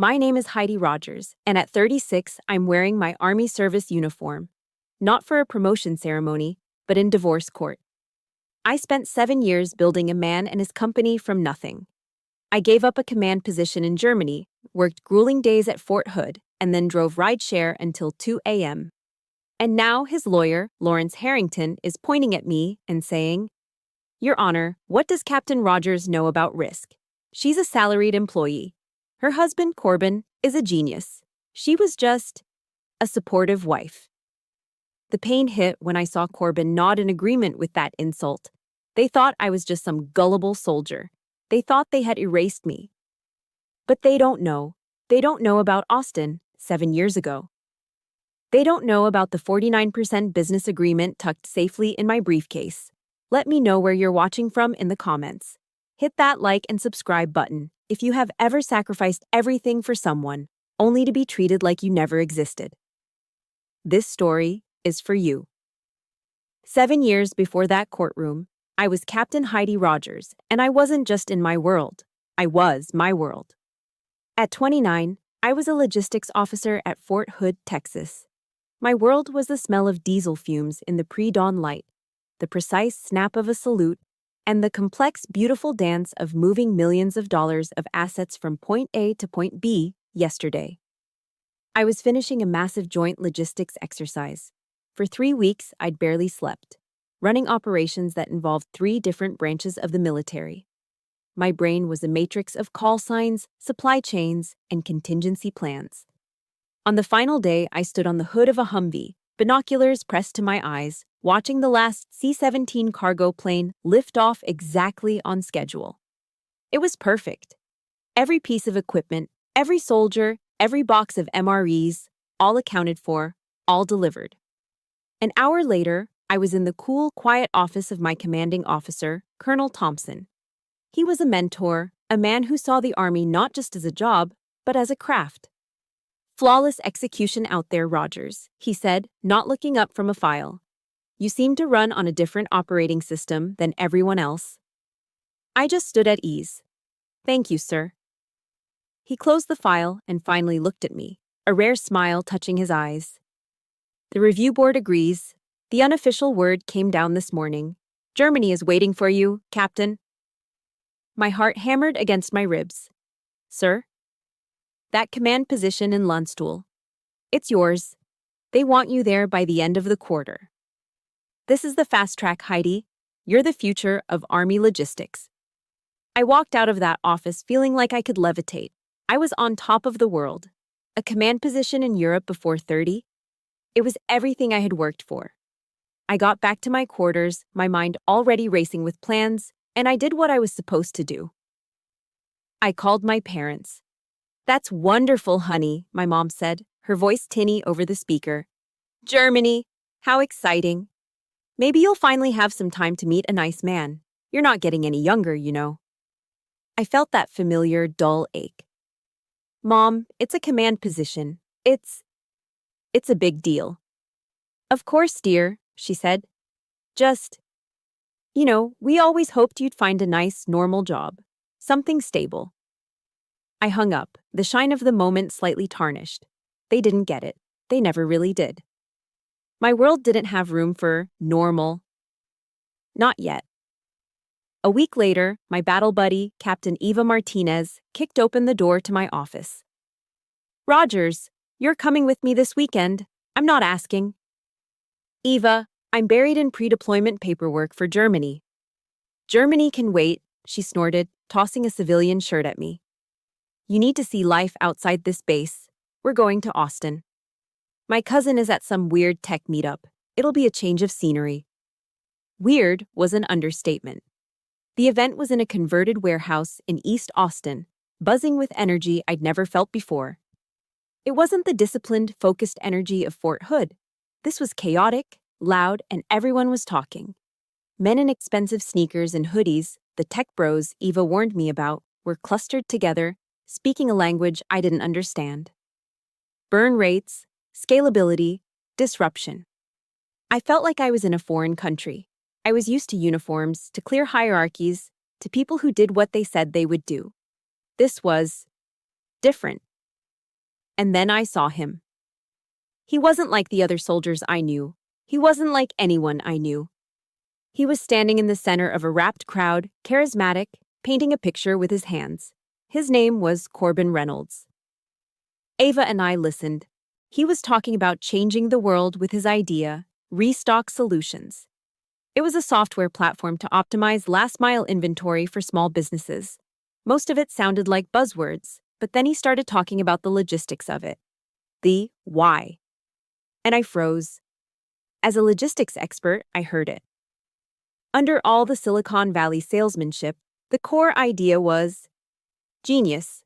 My name is Heidi Rogers, and at 36, I'm wearing my Army service uniform. Not for a promotion ceremony, but in divorce court. I spent 7 years building a man and his company from nothing. I gave up a command position in Germany, worked grueling days at Fort Hood, and then drove rideshare until 2 a.m. And now his lawyer, Lawrence Harrington, is pointing at me and saying, "Your Honor, what does Captain Rogers know about risk? She's a salaried employee. Her husband, Corbin, is a genius. She was just a supportive wife." The pain hit when I saw Corbin nod in agreement with that insult. They thought I was just some gullible soldier. They thought they had erased me. But they don't know. They don't know about Austin 7 years ago. They don't know about the 49% business agreement tucked safely in my briefcase. Let me know where you're watching from in the comments. Hit that like and subscribe button if you have ever sacrificed everything for someone, only to be treated like you never existed. This story is for you. 7 years before that courtroom, I was Captain Heidi Rogers, and I wasn't just in my world. I was my world. At 29, I was a logistics officer at Fort Hood, Texas. My world was the smell of diesel fumes in the pre-dawn light, the precise snap of a salute, and the complex, beautiful dance of moving millions of dollars of assets from point A to point B yesterday. I was finishing a massive joint logistics exercise. For 3 weeks, I'd barely slept, running operations that involved 3 different branches of the military. My brain was a matrix of call signs, supply chains, and contingency plans. On the final day, I stood on the hood of a Humvee, binoculars pressed to my eyes, watching the last C-17 cargo plane lift off exactly on schedule. It was perfect. Every piece of equipment, every soldier, every box of MREs, all accounted for, all delivered. An hour later, I was in the cool, quiet office of my commanding officer, Colonel Thompson. He was a mentor, a man who saw the Army not just as a job, but as a craft. "Flawless execution out there, Rogers," he said, not looking up from a file. "You seem to run on a different operating system than everyone else." I just stood at ease. "Thank you, sir." He closed the file and finally looked at me, a rare smile touching his eyes. "The review board agrees. The unofficial word came down this morning. Germany is waiting for you, Captain." My heart hammered against my ribs. "Sir?" "That command position in Landstuhl. It's yours. They want you there by the end of the quarter. This is the fast track, Heidi. You're the future of Army logistics." I walked out of that office feeling like I could levitate. I was on top of the world. A command position in Europe before 30? It was everything I had worked for. I got back to my quarters, my mind already racing with plans, and I did what I was supposed to do. I called my parents. "That's wonderful, honey," my mom said, her voice tinny over the speaker. "Germany, how exciting. Maybe you'll finally have some time to meet a nice man. You're not getting any younger, you know." I felt that familiar, dull ache. "Mom, it's a command position. It's a big deal." "Of course, dear," she said. "Just, we always hoped you'd find a nice, normal job. Something stable." I hung up, the shine of the moment slightly tarnished. They didn't get it. They never really did. My world didn't have room for normal. Not yet. A week later, my battle buddy, Captain Eva Martinez, kicked open the door to my office. "Rogers, you're coming with me this weekend. I'm not asking." "Eva, I'm buried in pre-deployment paperwork for Germany." "Germany can wait," she snorted, tossing a civilian shirt at me. "You need to see life outside this base. We're going to Austin. My cousin is at some weird tech meetup. It'll be a change of scenery." Weird was an understatement. The event was in a converted warehouse in East Austin, buzzing with energy I'd never felt before. It wasn't the disciplined, focused energy of Fort Hood. This was chaotic, loud, and everyone was talking. Men in expensive sneakers and hoodies, the tech bros Eva warned me about, were clustered together, speaking a language I didn't understand. Burn rates, scalability, disruption. I felt like I was in a foreign country. I was used to uniforms, to clear hierarchies, to people who did what they said they would do. This was different. And then I saw him. He wasn't like the other soldiers I knew. He wasn't like anyone I knew. He was standing in the center of a rapt crowd, charismatic, painting a picture with his hands. His name was Corbin Reynolds. Ava and I listened. He was talking about changing the world with his idea, Restock Solutions. It was a software platform to optimize last-mile inventory for small businesses. Most of it sounded like buzzwords, but then he started talking about the logistics of it. The why. And I froze. As a logistics expert, I heard it. Under all the Silicon Valley salesmanship, the core idea was genius.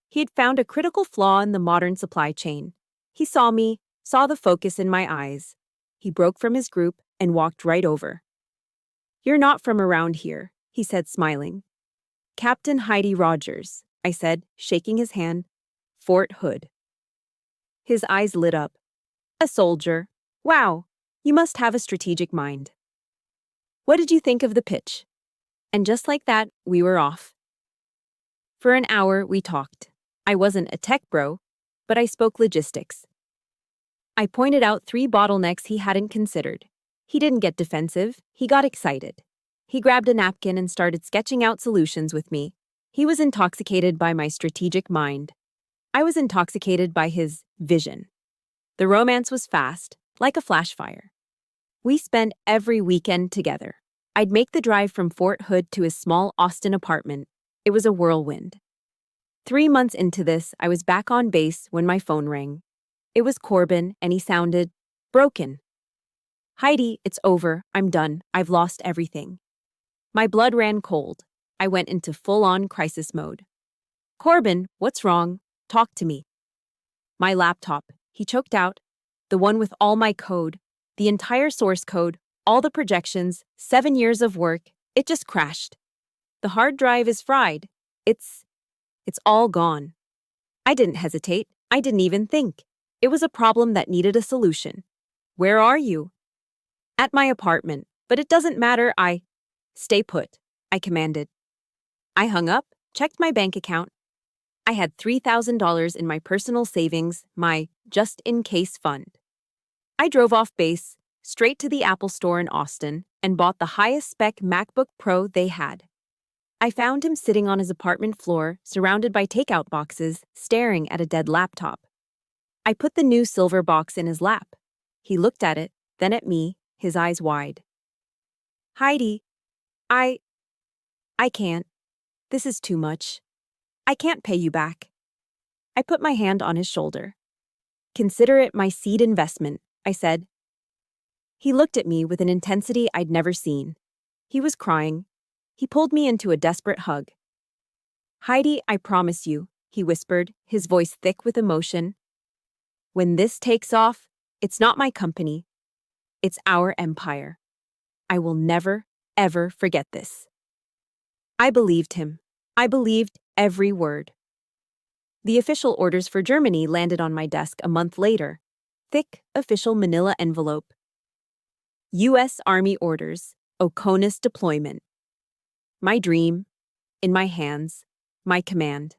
He had found a critical flaw in the modern supply chain. He saw me, saw the focus in my eyes. He broke from his group and walked right over. "You're not from around here," he said, smiling. "Captain Heidi Rogers," I said, shaking his hand. "Fort Hood." His eyes lit up. "A soldier. Wow, you must have a strategic mind. What did you think of the pitch?" And just like that, we were off. For an hour, we talked. I wasn't a tech bro, but I spoke logistics. I pointed out 3 bottlenecks he hadn't considered. He didn't get defensive, he got excited. He grabbed a napkin and started sketching out solutions with me. He was intoxicated by my strategic mind. I was intoxicated by his vision. The romance was fast, like a flash fire. We spent every weekend together. I'd make the drive from Fort Hood to his small Austin apartment. It was a whirlwind. 3 months into this, I was back on base when my phone rang. It was Corbin, and he sounded broken. "Heidi, it's over. I'm done. I've lost everything." My blood ran cold. I went into full-on crisis mode. "Corbin, what's wrong? Talk to me." "My laptop," he choked out. "The one with all my code, the entire source code, all the projections, 7 years of work, it just crashed. The hard drive is fried. It's all gone." I didn't hesitate. I didn't even think. It was a problem that needed a solution. "Where are you?" "At my apartment, but it doesn't matter. Stay put," I commanded. I hung up, checked my bank account. I had $3,000 in my personal savings, my just-in-case fund. I drove off base, straight to the Apple Store in Austin, and bought the highest-spec MacBook Pro they had. I found him sitting on his apartment floor, surrounded by takeout boxes, staring at a dead laptop. I put the new silver box in his lap. He looked at it, then at me, his eyes wide. "Heidi, I can't. This is too much. I can't pay you back." I put my hand on his shoulder. "Consider it my seed investment," I said. He looked at me with an intensity I'd never seen. He was crying. He pulled me into a desperate hug. "Heidi, I promise you," he whispered, his voice thick with emotion. "When this takes off, it's not my company. It's our empire. I will never, ever forget this." I believed him. I believed every word. The official orders for Germany landed on my desk a month later. Thick, official manila envelope. U.S. Army orders, Oconus deployment. My dream, in my hands, my command.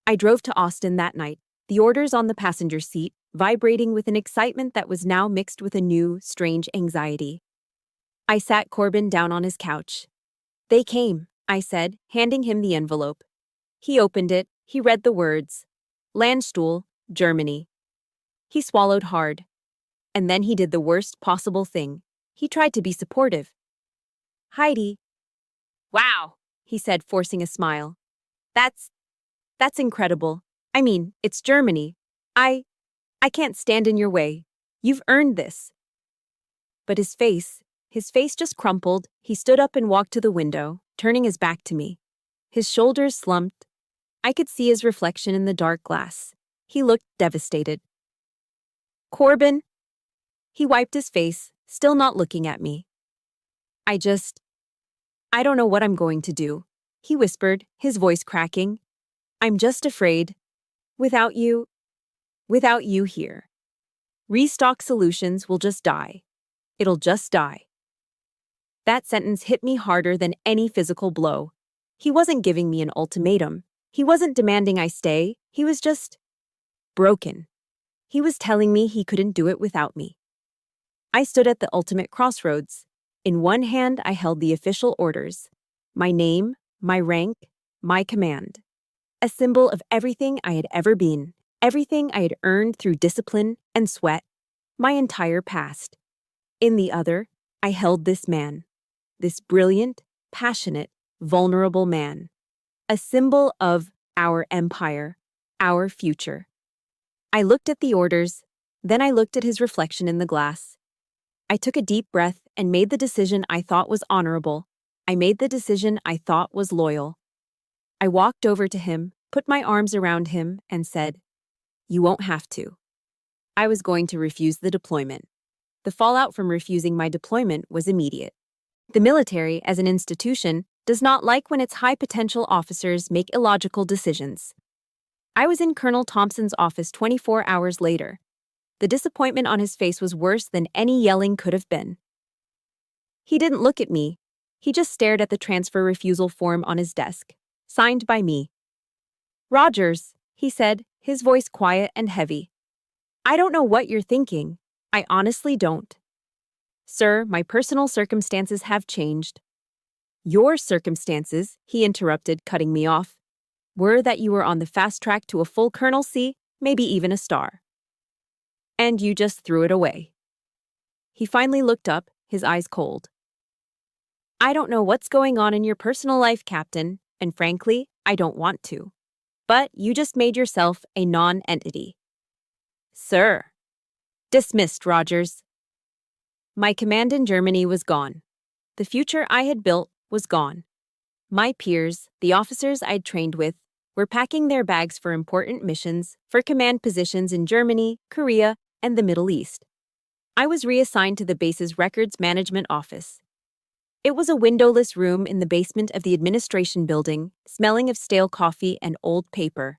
I drove to Austin that night, the orders on the passenger seat, vibrating with an excitement that was now mixed with a new, strange anxiety. I sat Corbin down on his couch. "They came," I said, handing him the envelope. He opened it, he read the words. "Landstuhl, Germany." He swallowed hard. And then he did the worst possible thing. He tried to be supportive. "Heidi." "Wow," he said, forcing a smile. That's incredible. I mean, it's Germany. I can't stand in your way. You've earned this." But his face just crumpled. He stood up and walked to the window, turning his back to me. His shoulders slumped. I could see his reflection in the dark glass. He looked devastated. "Corbin." He wiped his face, still not looking at me. I don't know what I'm going to do," he whispered, his voice cracking. "I'm just afraid. Without you here. Restock Solutions will just die. It'll just die." That sentence hit me harder than any physical blow. He wasn't giving me an ultimatum. He wasn't demanding I stay. He was just broken. He was telling me he couldn't do it without me. I stood at the ultimate crossroads. In one hand, I held the official orders. My name, my rank, my command. A symbol of everything I had ever been, everything I had earned through discipline and sweat, my entire past. In the other, I held this man. This brilliant, passionate, vulnerable man. A symbol of our empire, our future. I looked at the orders, then I looked at his reflection in the glass. I took a deep breath and made the decision I thought was honorable. I made the decision I thought was loyal. I walked over to him, put my arms around him, and said, "You won't have to." I was going to refuse the deployment. The fallout from refusing my deployment was immediate. The military, as an institution, does not like when its high-potential officers make illogical decisions. I was in Colonel Thompson's office 24 hours later. The disappointment on his face was worse than any yelling could have been. He didn't look at me. He just stared at the transfer refusal form on his desk, signed by me. "Rogers," he said, his voice quiet and heavy. "I don't know what you're thinking. I honestly don't. Sir, my personal circumstances have changed." "Your circumstances," he interrupted, cutting me off, "were that you were on the fast track to a full colonelcy, maybe even a star. And you just threw it away." He finally looked up, his eyes cold. "I don't know what's going on in your personal life, Captain, and frankly, I don't want to. But you just made yourself a non-entity." "Sir." "Dismissed, Rogers." My command in Germany was gone. The future I had built was gone. My peers, the officers I'd trained with, were packing their bags for important missions, for command positions in Germany, Korea, and the Middle East. I was reassigned to the base's records management office. It was a windowless room in the basement of the administration building, smelling of stale coffee and old paper.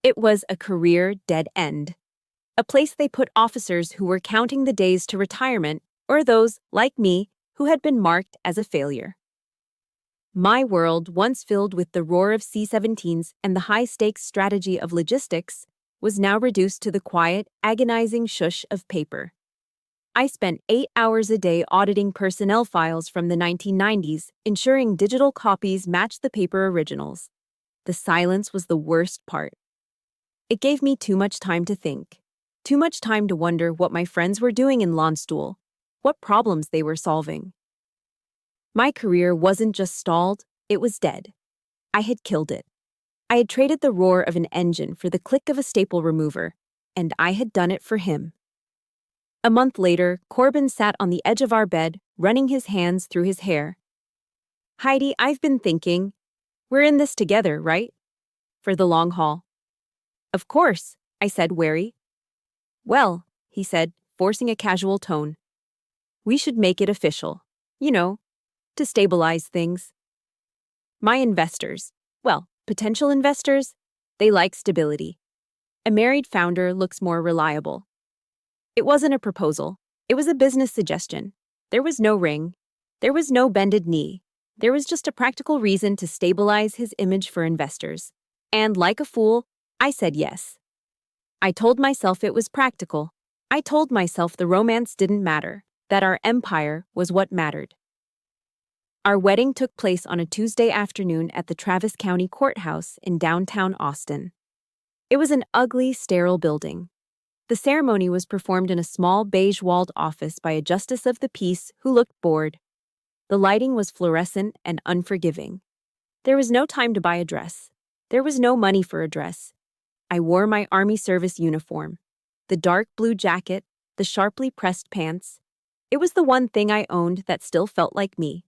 It was a career dead end. A place they put officers who were counting the days to retirement, or those, like me, who had been marked as a failure. My world, once filled with the roar of C-17s and the high-stakes strategy of logistics, was now reduced to the quiet, agonizing shush of paper. I spent 8 hours a day auditing personnel files from the 1990s, ensuring digital copies matched the paper originals. The silence was the worst part. It gave me too much time to think, too much time to wonder what my friends were doing in Landstuhl, what problems they were solving. My career wasn't just stalled, it was dead. I had killed it. I had traded the roar of an engine for the click of a staple remover, and I had done it for him. A month later, Corbin sat on the edge of our bed, running his hands through his hair. "Heidi, I've been thinking. We're in this together, right? For the long haul." "Of course," I said, wary. "Well," he said, forcing a casual tone, "we should make it official. You know, to stabilize things. My investors, well, potential investors, they like stability. A married founder looks more reliable." It wasn't a proposal. It was a business suggestion. There was no ring. There was no bended knee. There was just a practical reason to stabilize his image for investors. And like a fool, I said yes. I told myself it was practical. I told myself the romance didn't matter, that our empire was what mattered. Our wedding took place on a Tuesday afternoon at the Travis County Courthouse in downtown Austin. It was an ugly, sterile building. The ceremony was performed in a small beige-walled office by a justice of the peace who looked bored. The lighting was fluorescent and unforgiving. There was no time to buy a dress. There was no money for a dress. I wore my Army service uniform. The dark blue jacket, the sharply pressed pants. It was the one thing I owned that still felt like me.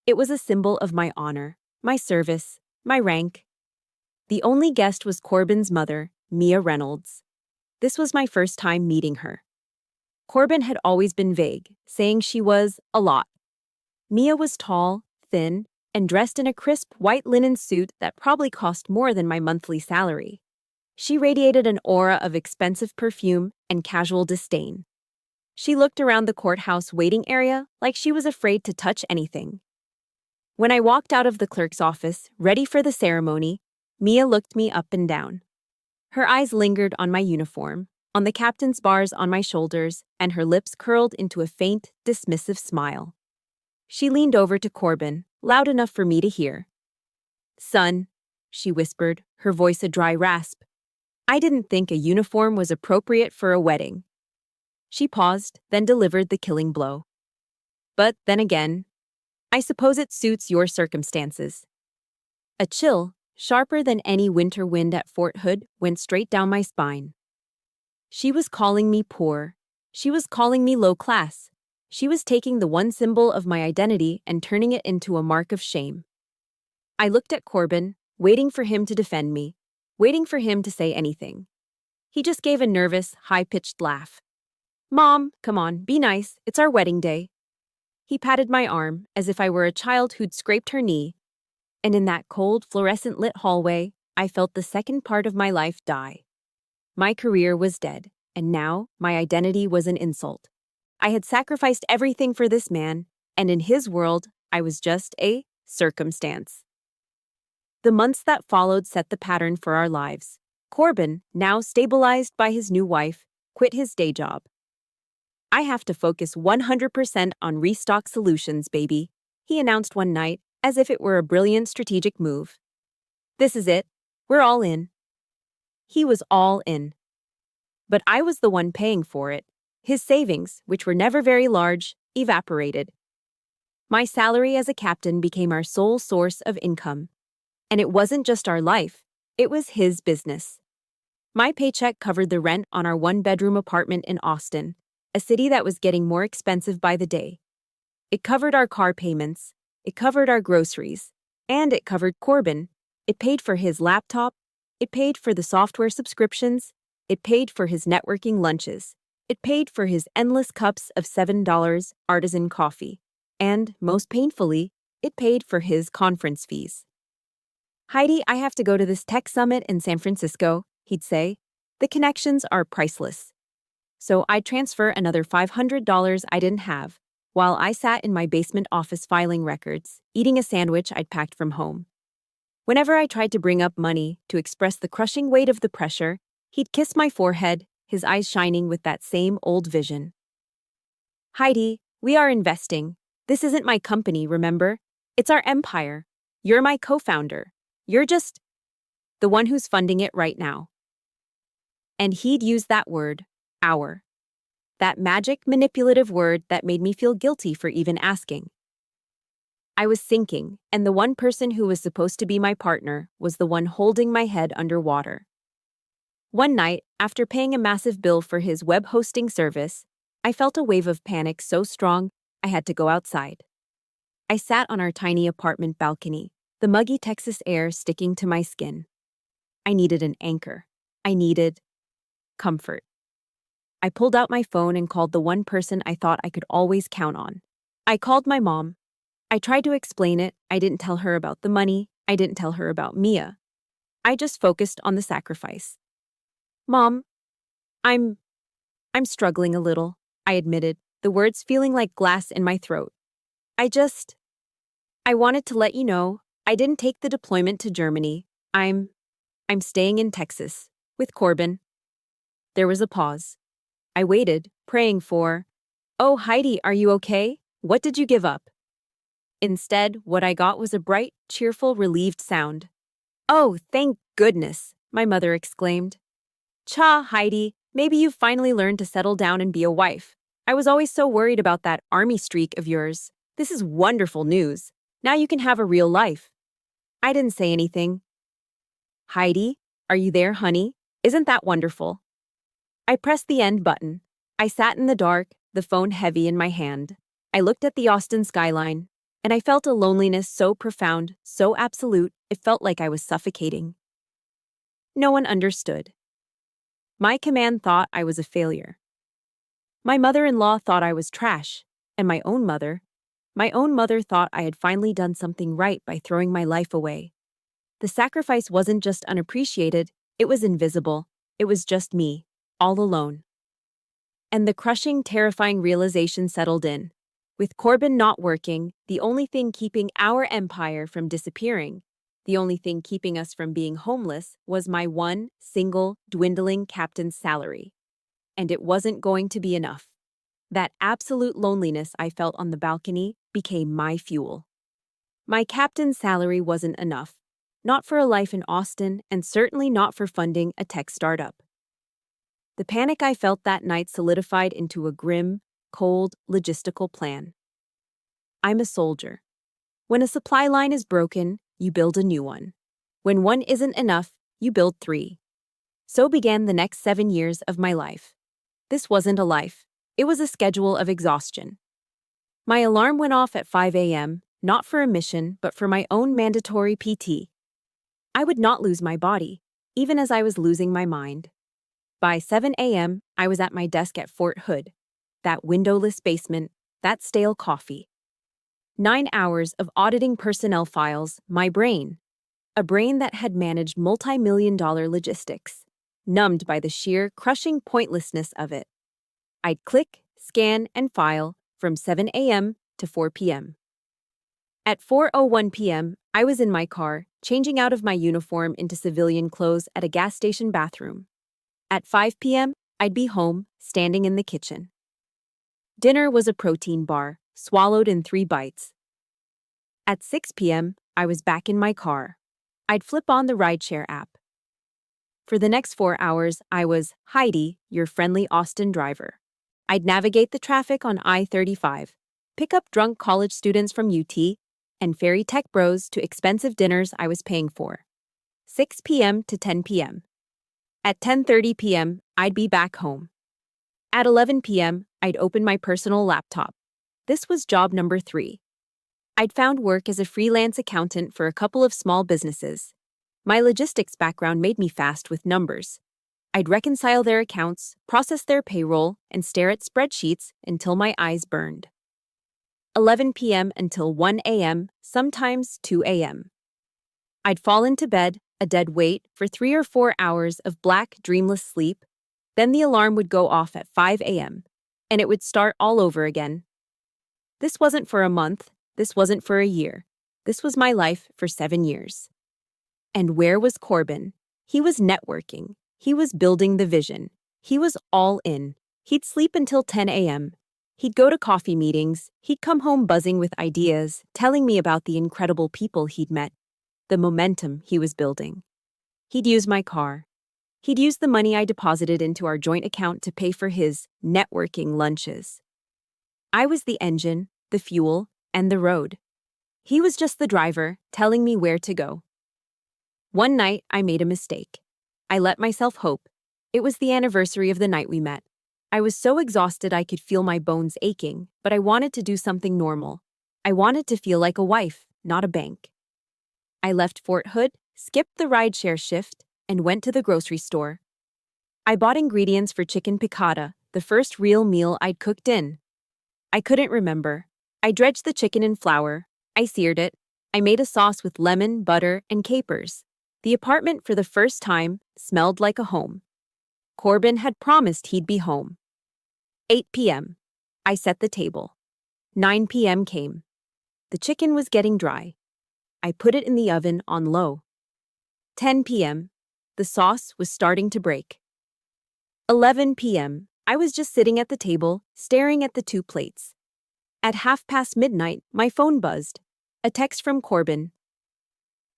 It was a symbol of my honor, my service, my rank. The only guest was Corbin's mother, Mia Reynolds. This was my first time meeting her. Corbin had always been vague, saying she was a lot. Mia was tall, thin, and dressed in a crisp white linen suit that probably cost more than my monthly salary. She radiated an aura of expensive perfume and casual disdain. She looked around the courthouse waiting area like she was afraid to touch anything. When I walked out of the clerk's office, ready for the ceremony, Mia looked me up and down. Her eyes lingered on my uniform, on the captain's bars on my shoulders, and her lips curled into a faint, dismissive smile. She leaned over to Corbin, loud enough for me to hear. "Son," she whispered, her voice a dry rasp. "I didn't think a uniform was appropriate for a wedding." She paused, then delivered the killing blow. "But then again, I suppose it suits your circumstances." A chill, sharper than any winter wind at Fort Hood, went straight down my spine. She was calling me poor. She was calling me low class. She was taking the one symbol of my identity and turning it into a mark of shame. I looked at Corbin, waiting for him to defend me, waiting for him to say anything. He just gave a nervous, high-pitched laugh. "Mom, come on, be nice, it's our wedding day." He patted my arm, as if I were a child who'd scraped her knee, and in that cold, fluorescent-lit hallway, I felt the second part of my life die. My career was dead, and now my identity was an insult. I had sacrificed everything for this man, and in his world, I was just a circumstance. The months that followed set the pattern for our lives. Corbin, now stabilized by his new wife, quit his day job. "I have to focus 100% on restock solutions, baby," he announced one night, as if it were a brilliant strategic move. "This is it. We're all in." He was all in. But I was the one paying for it. His savings, which were never very large, evaporated. My salary as a captain became our sole source of income. And it wasn't just our life, it was his business. My paycheck covered the rent on our one-bedroom apartment in Austin, a city that was getting more expensive by the day. It covered our car payments, it covered our groceries, and it covered Corbin. It paid for his laptop, it paid for the software subscriptions, it paid for his networking lunches, it paid for his endless cups of $7 artisan coffee, and, most painfully, it paid for his conference fees. "Heidi, I have to go to this tech summit in San Francisco," he'd say. "The connections are priceless." So I'd transfer another $500 I didn't have, while I sat in my basement office filing records, eating a sandwich I'd packed from home. Whenever I tried to bring up money to express the crushing weight of the pressure, he'd kiss my forehead, his eyes shining with that same old vision. "Heidi, we are investing. This isn't my company, remember? It's our empire. You're my co-founder. You're just the one who's funding it right now." And he'd use that word, our. That magic, manipulative word that made me feel guilty for even asking. I was sinking, and the one person who was supposed to be my partner was the one holding my head underwater. One night, after paying a massive bill for his web hosting service, I felt a wave of panic so strong I had to go outside. I sat on our tiny apartment balcony, the muggy Texas air sticking to my skin. I needed an anchor. I needed comfort. I pulled out my phone and called the one person I thought I could always count on. I called my mom. I tried to explain it. I didn't tell her about the money. I didn't tell her about Mia. I just focused on the sacrifice. "Mom, I'm struggling a little," I admitted, the words feeling like glass in my throat. I wanted to let you know, I didn't take the deployment to Germany. I'm staying in Texas, with Corbin." There was a pause. I waited, praying for, "Oh, Heidi, are you okay? What did you give up?" Instead, what I got was a bright, cheerful, relieved sound. "Oh, thank goodness," my mother exclaimed. "Cha, Heidi, maybe you've finally learned to settle down and be a wife. I was always so worried about that army streak of yours. This is wonderful news. Now you can have a real life." I didn't say anything. "Heidi, are you there, honey? Isn't that wonderful?" I pressed the end button. I sat in the dark, the phone heavy in my hand. I looked at the Austin skyline, and I felt a loneliness so profound, so absolute, it felt like I was suffocating. No one understood. My command thought I was a failure. My mother-in-law thought I was trash, and my own mother thought I had finally done something right by throwing my life away. The sacrifice wasn't just unappreciated, it was invisible. It was just me, all alone. And the crushing, terrifying realization settled in. With Corbin not working, the only thing keeping our empire from disappearing, The only thing keeping us from being homeless was my one single dwindling captain's salary. And it wasn't going to be enough. That absolute loneliness I felt on the balcony became my fuel. My captain's salary wasn't enough. Not for a life in Austin, and certainly not for funding a tech startup. The panic I felt that night solidified into a grim, cold, logistical plan. I'm a soldier. When a supply line is broken, you build a new one. When one isn't enough, you build 3. So began the next 7 years of my life. This wasn't a life. It was a schedule of exhaustion. My alarm went off at 5 a.m., not for a mission, but for my own mandatory PT. I would not lose my body, even as I was losing my mind. By 7 a.m., I was at my desk at Fort Hood. That windowless basement, that stale coffee. 9 hours of auditing personnel files, my brain. A brain that had managed multi-million-dollar logistics, numbed by the sheer, crushing pointlessness of it. I'd click, scan, and file from 7 a.m. to 4 p.m. At 4:01 p.m., I was in my car, changing out of my uniform into civilian clothes at a gas station bathroom. At 5 p.m., I'd be home, standing in the kitchen. Dinner was a protein bar, swallowed in 3 bites. At 6 p.m., I was back in my car. I'd flip on the rideshare app. For the next 4 hours, I was Heidi, your friendly Austin driver. I'd navigate the traffic on I-35, pick up drunk college students from UT, and ferry tech bros to expensive dinners I was paying for. 6 p.m. to 10 p.m. At 10:30 p.m., I'd be back home. At 11 p.m., I'd open my personal laptop. This was job number 3. I'd found work as a freelance accountant for a couple of small businesses. My logistics background made me fast with numbers. I'd reconcile their accounts, process their payroll, and stare at spreadsheets until my eyes burned. 11 p.m. until 1 a.m., sometimes 2 a.m. I'd fall into bed, a dead weight, for 3 or 4 hours of black, dreamless sleep. Then the alarm would go off at 5 a.m., and it would start all over again. This wasn't for a month. This wasn't for a year. This was my life for 7 years. And where was Corbin? He was networking. He was building the vision. He was all in. He'd sleep until 10 a.m. He'd go to coffee meetings. He'd come home buzzing with ideas, telling me about the incredible people he'd met, the momentum he was building. He'd use my car. He'd use the money I deposited into our joint account to pay for his networking lunches. I was the engine, the fuel, and the road. He was just the driver, telling me where to go. One night, I made a mistake. I let myself hope. It was the anniversary of the night we met. I was so exhausted I could feel my bones aching, but I wanted to do something normal. I wanted to feel like a wife, not a bank. I left Fort Hood, skipped the rideshare shift, and went to the grocery store. I bought ingredients for chicken piccata, the first real meal I'd cooked in. I couldn't remember. I dredged the chicken in flour. I seared it. I made a sauce with lemon, butter, and capers. The apartment, for the first time, smelled like a home. Corbin had promised he'd be home. 8 p.m. I set the table. 9 p.m. came. The chicken was getting dry. I put it in the oven on low. 10 p.m. The sauce was starting to break. 11 p.m. I was just sitting at the table, staring at the 2 plates. At midnight, my phone buzzed. A text from Corbin.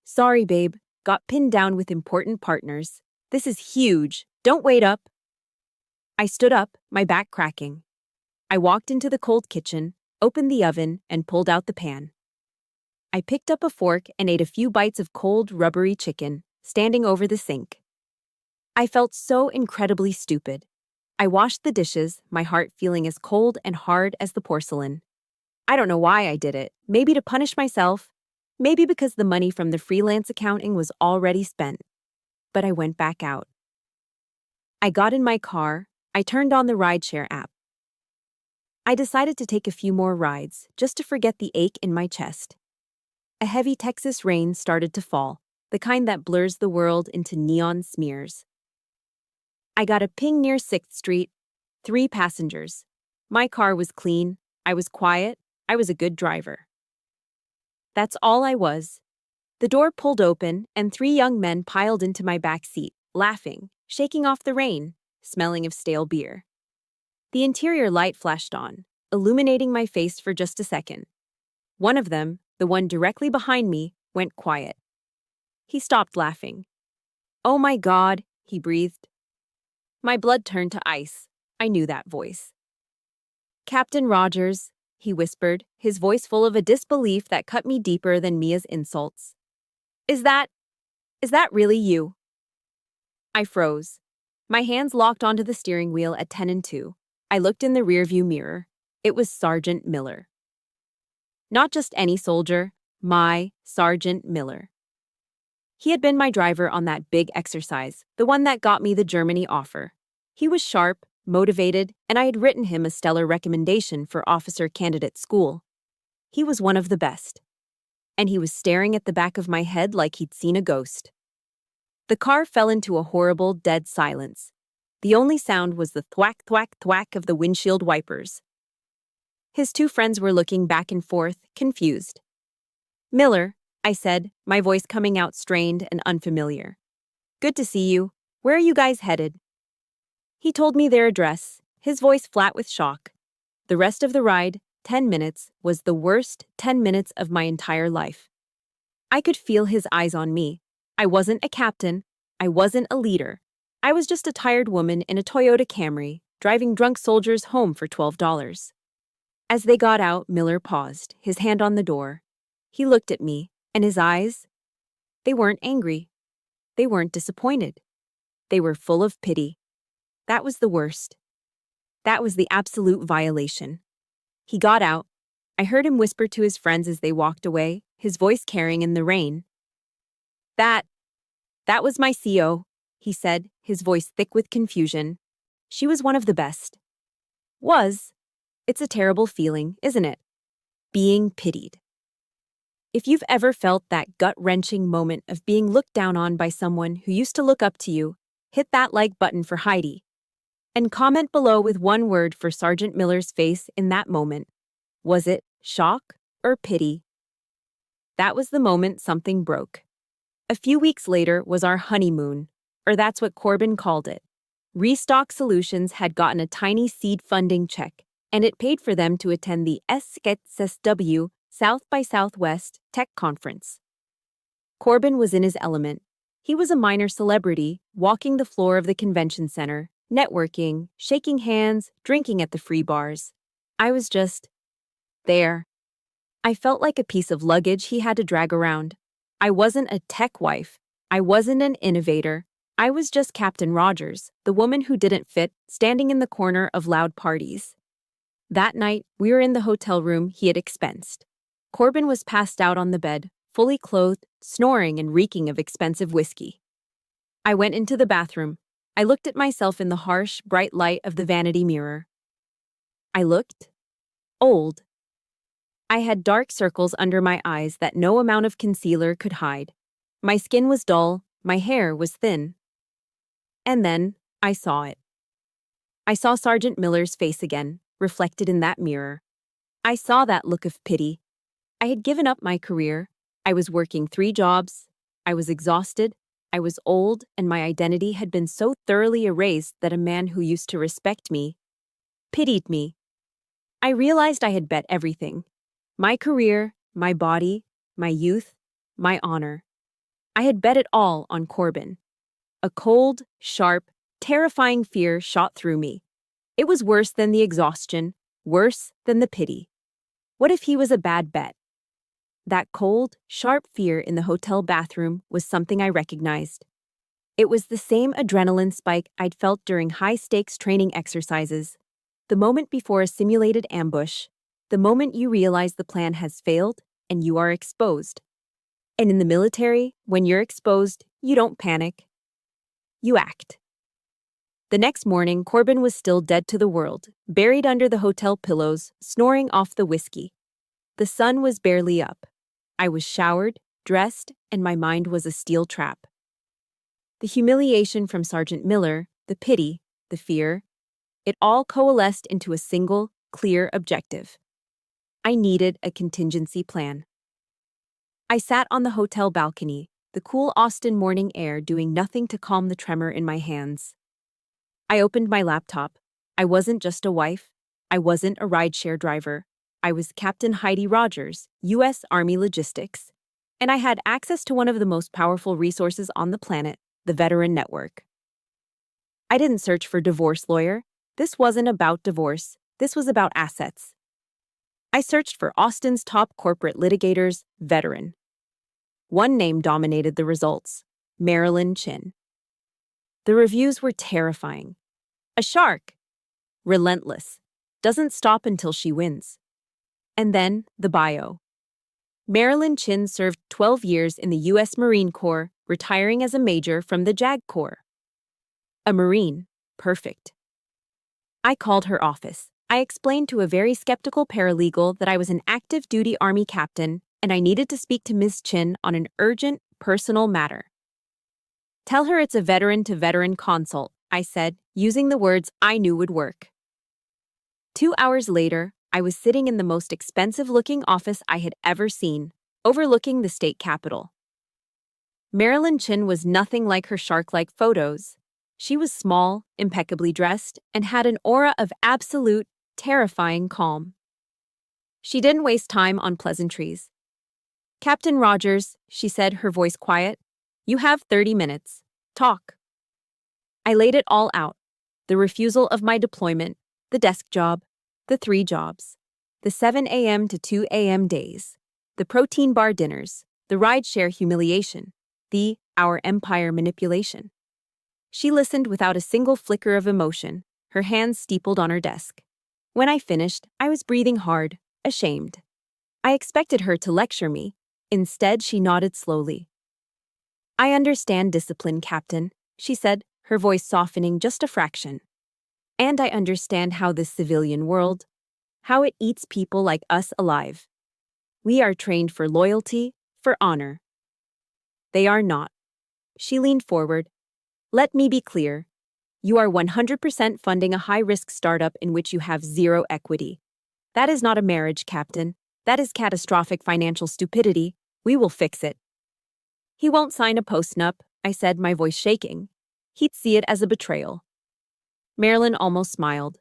"Sorry, babe. Got pinned down with important partners. This is huge. Don't wait up." I stood up, my back cracking. I walked into the cold kitchen, opened the oven, and pulled out the pan. I picked up a fork and ate a few bites of cold, rubbery chicken, standing over the sink. I felt so incredibly stupid. I washed the dishes, my heart feeling as cold and hard as the porcelain. I don't know why I did it. Maybe to punish myself. Maybe because the money from the freelance accounting was already spent. But I went back out. I got in my car. I turned on the rideshare app. I decided to take a few more rides, just to forget the ache in my chest. A heavy Texas rain started to fall, the kind that blurs the world into neon smears. I got a ping near 6th Street. 3 passengers. My car was clean. I was quiet. I was a good driver. That's all I was. The door pulled open, and three young men piled into my back seat, laughing, shaking off the rain, smelling of stale beer. The interior light flashed on, illuminating my face for just a second. One of them, the one directly behind me, went quiet. He stopped laughing. "Oh my God," he breathed. My blood turned to ice. I knew that voice. "Captain Rogers," he whispered, his voice full of a disbelief that cut me deeper than Mia's insults. Is that really you?" I froze. My hands locked onto the steering wheel at 10 and 2. I looked in the rearview mirror. It was Sergeant Miller. Not just any soldier, my Sergeant Miller. He had been my driver on that big exercise, the one that got me the Germany offer. He was sharp, motivated, and I had written him a stellar recommendation for officer candidate school. He was one of the best. And he was staring at the back of my head like he'd seen a ghost. The car fell into a horrible, dead silence. The only sound was the thwack, thwack, thwack of the windshield wipers. His two friends were looking back and forth, confused. "Miller," I said, my voice coming out strained and unfamiliar. "Good to see you. Where are you guys headed?" He told me their address, his voice flat with shock. The rest of the ride, 10 minutes, was the worst 10 minutes of my entire life. I could feel his eyes on me. I wasn't a captain. I wasn't a leader. I was just a tired woman in a Toyota Camry, driving drunk soldiers home for $12. As they got out, Miller paused, his hand on the door. He looked at me, and his eyes, they weren't angry. They weren't disappointed. They were full of pity. That was the worst. That was the absolute violation. He got out. I heard him whisper to his friends as they walked away, his voice carrying in the rain. That was my CO, he said, his voice thick with confusion. She was one of the best. Was. It's a terrible feeling, isn't it? Being pitied. If you've ever felt that gut-wrenching moment of being looked down on by someone who used to look up to you, hit that like button for Heidi. And comment below with one word for Sergeant Miller's face in that moment. Was it shock or pity? That was the moment something broke. A few weeks later was our honeymoon, or that's what Corbin called it. Restock Solutions had gotten a tiny seed funding check, and it paid for them to attend the SSW South by Southwest Tech Conference. Corbin was in his element. He was a minor celebrity, walking the floor of the convention center, networking, shaking hands, drinking at the free bars. I was just there. I felt like a piece of luggage he had to drag around. I wasn't a tech wife. I wasn't an innovator. I was just Captain Rogers, the woman who didn't fit, standing in the corner of loud parties. That night, we were in the hotel room he had expensed. Corbin was passed out on the bed, fully clothed, snoring and reeking of expensive whiskey. I went into the bathroom. I looked at myself in the harsh, bright light of the vanity mirror. I looked old. I had dark circles under my eyes that no amount of concealer could hide. My skin was dull, my hair was thin. And then, I saw it. I saw Sergeant Miller's face again, reflected in that mirror. I saw that look of pity. I had given up my career. I was working 3 jobs. I was exhausted. I was old, and my identity had been so thoroughly erased that a man who used to respect me pitied me. I realized I had bet everything. My career, my body, my youth, my honor. I had bet it all on Corbin. A cold, sharp, terrifying fear shot through me. It was worse than the exhaustion, worse than the pity. What if he was a bad bet? That cold, sharp fear in the hotel bathroom was something I recognized. It was the same adrenaline spike I'd felt during high-stakes training exercises, the moment before a simulated ambush, the moment you realize the plan has failed and you are exposed. And in the military, when you're exposed, you don't panic. You act. The next morning, Corbin was still dead to the world, buried under the hotel pillows, snoring off the whiskey. The sun was barely up. I was showered, dressed, and my mind was a steel trap. The humiliation from Sergeant Miller, the pity, the fear, it all coalesced into a single, clear objective. I needed a contingency plan. I sat on the hotel balcony, the cool Austin morning air doing nothing to calm the tremor in my hands. I opened my laptop. I wasn't just a wife. I wasn't a rideshare driver. I was Captain Heidi Rogers, U.S. Army Logistics. And I had access to one of the most powerful resources on the planet, the Veteran Network. I didn't search for divorce lawyer. This wasn't about divorce. This was about assets. I searched for Austin's top corporate litigators, veteran. One name dominated the results, Marilyn Chin. The reviews were terrifying. A shark. Relentless. Doesn't stop until she wins. And then, the bio. Marilyn Chin served 12 years in the U.S. Marine Corps, retiring as a major from the JAG Corps. A Marine. Perfect. I called her office. I explained to a very skeptical paralegal that I was an active duty Army captain and I needed to speak to Ms. Chin on an urgent, personal matter. Tell her it's a veteran-to-veteran consult, I said, using the words I knew would work. 2 hours later, I was sitting in the most expensive-looking office I had ever seen, overlooking the state capitol. Marilyn Chin was nothing like her shark-like photos. She was small, impeccably dressed, and had an aura of absolute, terrifying calm. She didn't waste time on pleasantries. "Captain Rogers," she said, her voice quiet, "you have 30 minutes. Talk." I laid it all out. The refusal of my deployment, the desk job, the 3 jobs, the 7 a.m. to 2 a.m. days, the protein bar dinners, the rideshare humiliation, the our empire manipulation. She listened without a single flicker of emotion, her hands steepled on her desk. When I finished, I was breathing hard, ashamed. I expected her to lecture me. Instead, she nodded slowly. "I understand discipline, Captain," she said, her voice softening just a fraction. "And I understand how this civilian world, how it eats people like us alive. We are trained for loyalty, for honor. They are not." She leaned forward. "Let me be clear. You are 100% funding a high-risk startup in which you have zero equity. That is not a marriage, Captain. That is catastrophic financial stupidity. We will fix it." "He won't sign a postnup," I said, my voice shaking. "He'd see it as a betrayal." Marilyn almost smiled.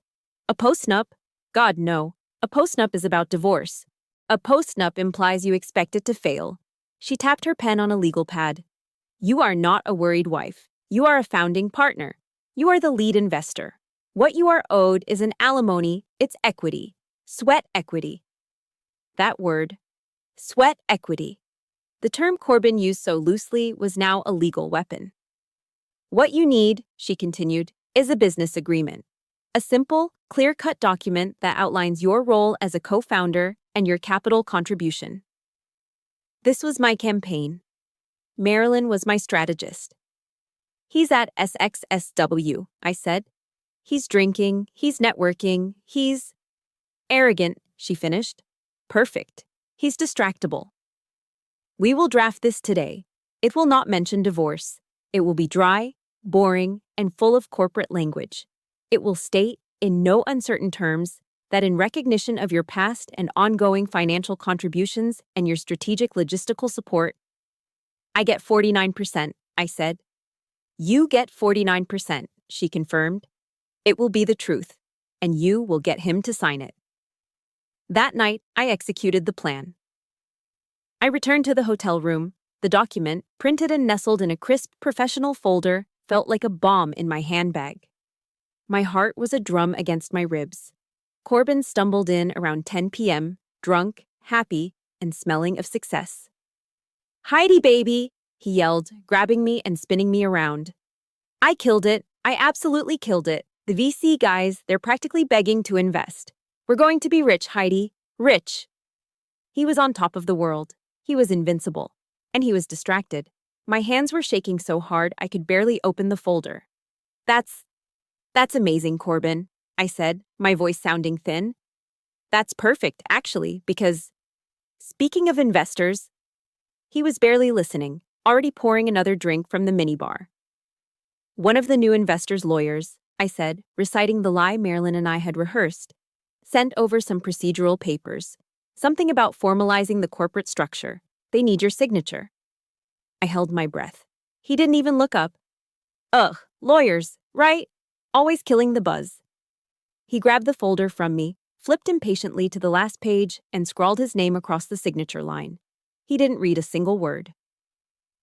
"A postnup? God, no. A postnup is about divorce. A postnup implies you expect it to fail." She tapped her pen on a legal pad. "You are not a worried wife. You are a founding partner. You are the lead investor. What you are owed is an alimony, it's equity. Sweat equity." That word. Sweat equity. The term Corbin used so loosely was now a legal weapon. "What you need," she continued, "is a business agreement. A simple, clear-cut document that outlines your role as a co-founder and your capital contribution." This was my campaign. Marilyn was my strategist. "He's at SXSW, I said. "He's drinking, he's networking, he's..." "Arrogant," she finished. "Perfect. He's distractible." "We will draft this today. It will not mention divorce. It will be dry, boring, and full of corporate language. It will state, in no uncertain terms, that in recognition of your past and ongoing financial contributions and your strategic logistical support..." "I get 49%, I said. "You get 49%, she confirmed. "It will be the truth, and you will get him to sign it." That night, I executed the plan. I returned to the hotel room. The document, printed and nestled in a crisp, professional folder, felt like a bomb in my handbag. My heart was a drum against my ribs. Corbin stumbled in around 10 p.m., drunk, happy, and smelling of success. "Heidi, baby!" he yelled, grabbing me and spinning me around. "I killed it. I absolutely killed it. The VC guys, they're practically begging to invest. We're going to be rich, Heidi. Rich." He was on top of the world. He was invincible. And he was distracted. My hands were shaking so hard I could barely open the folder. That's amazing, Corbin," I said, my voice sounding thin. "That's perfect, actually, because..." "Speaking of investors..." He was barely listening, already pouring another drink from the minibar. "One of the new investors' lawyers," I said, reciting the lie Marilyn and I had rehearsed, "sent over some procedural papers. Something about formalizing the corporate structure. They need your signature. I held my breath. He didn't even look up. Ugh, lawyers, right? Always killing the buzz. He grabbed the folder from me, flipped impatiently to the last page, and scrawled his name across the signature line. He didn't read a single word.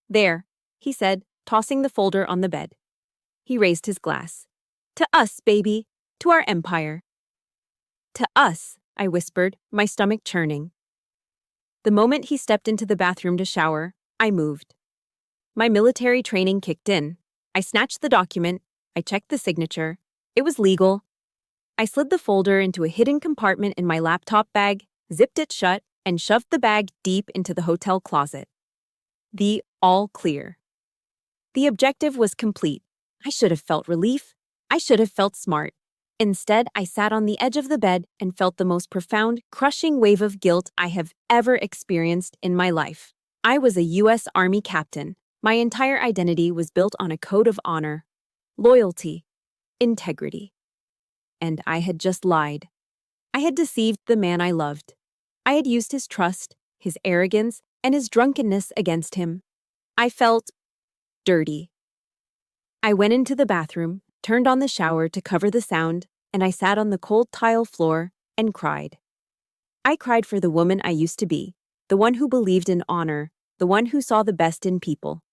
There, he said, tossing the folder on the bed. He raised his glass. To us, baby. To our empire. To us, I whispered, my stomach churning. The moment he stepped into the bathroom to shower, I moved. My military training kicked in. I snatched the document. I checked the signature. It was legal. I slid the folder into a hidden compartment in my laptop bag, zipped it shut, and shoved the bag deep into the hotel closet. The all clear. The objective was complete. I should have felt relief. I should have felt smart. Instead, I sat on the edge of the bed and felt the most profound, crushing wave of guilt I have ever experienced in my life. I was a U.S. Army captain. My entire identity was built on a code of honor, loyalty, integrity. And I had just lied. I had deceived the man I loved. I had used his trust, his arrogance, and his drunkenness against him. I felt dirty. I went into the bathroom, turned on the shower to cover the sound, and I sat on the cold tile floor and cried. I cried for the woman I used to be, the one who believed in honor, the one who saw the best in people.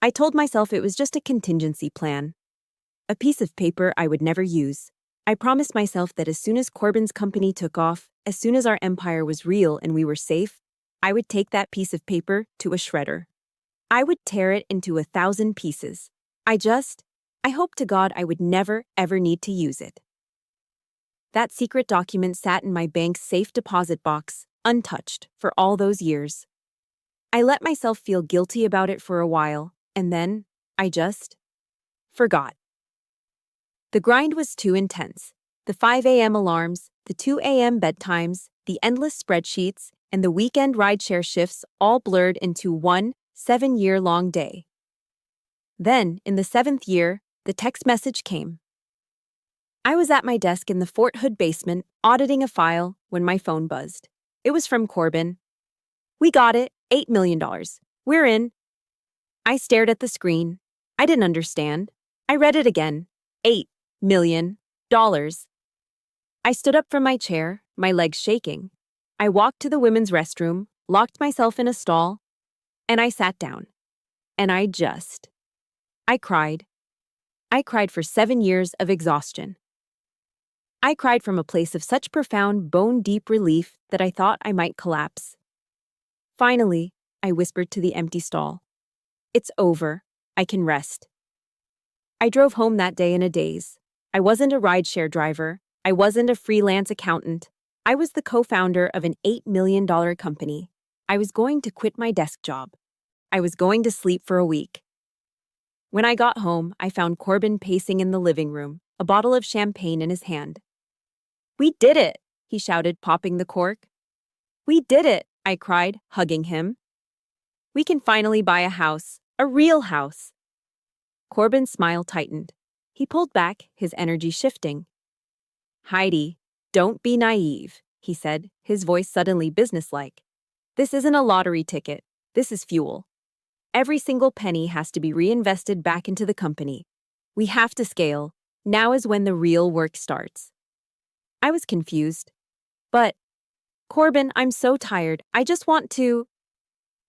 I told myself it was just a contingency plan, a piece of paper I would never use. I promised myself that as soon as Corbin's company took off, as soon as our empire was real and we were safe, I would take that piece of paper to a shredder. I would tear it into 1,000 pieces. I hoped to God I would never, ever need to use it. That secret document sat in my bank's safe deposit box, untouched, for all those years. I let myself feel guilty about it for a while, and then I just forgot. The grind was too intense. The 5 a.m. alarms, the 2 a.m. bedtimes, the endless spreadsheets, and the weekend rideshare shifts all blurred into one 7-year-long day. Then, in the 7th year, the text message came. I was at my desk in the Fort Hood basement, auditing a file, when my phone buzzed. It was from Corbin. We got it, $8 million. We're in. I stared at the screen. I didn't understand. I read it again. $8 million. I stood up from my chair, my legs shaking. I walked to the women's restroom, locked myself in a stall, and I sat down. And I cried. I cried for 7 years of exhaustion. I cried from a place of such profound, bone-deep relief that I thought I might collapse. Finally, I whispered to the empty stall. It's over. I can rest. I drove home that day in a daze. I wasn't a rideshare driver. I wasn't a freelance accountant. I was the co-founder of an $8 million company. I was going to quit my desk job. I was going to sleep for a week. When I got home, I found Corbin pacing in the living room, a bottle of champagne in his hand. We did it, he shouted, popping the cork. We did it, I cried, hugging him. We can finally buy a house, a real house. Corbin's smile tightened. He pulled back, his energy shifting. Heidi, don't be naive, he said, his voice suddenly businesslike. This isn't a lottery ticket. This is fuel. Every single penny has to be reinvested back into the company. We have to scale. Now is when the real work starts. I was confused. But, Corbin, I'm so tired. I just want to...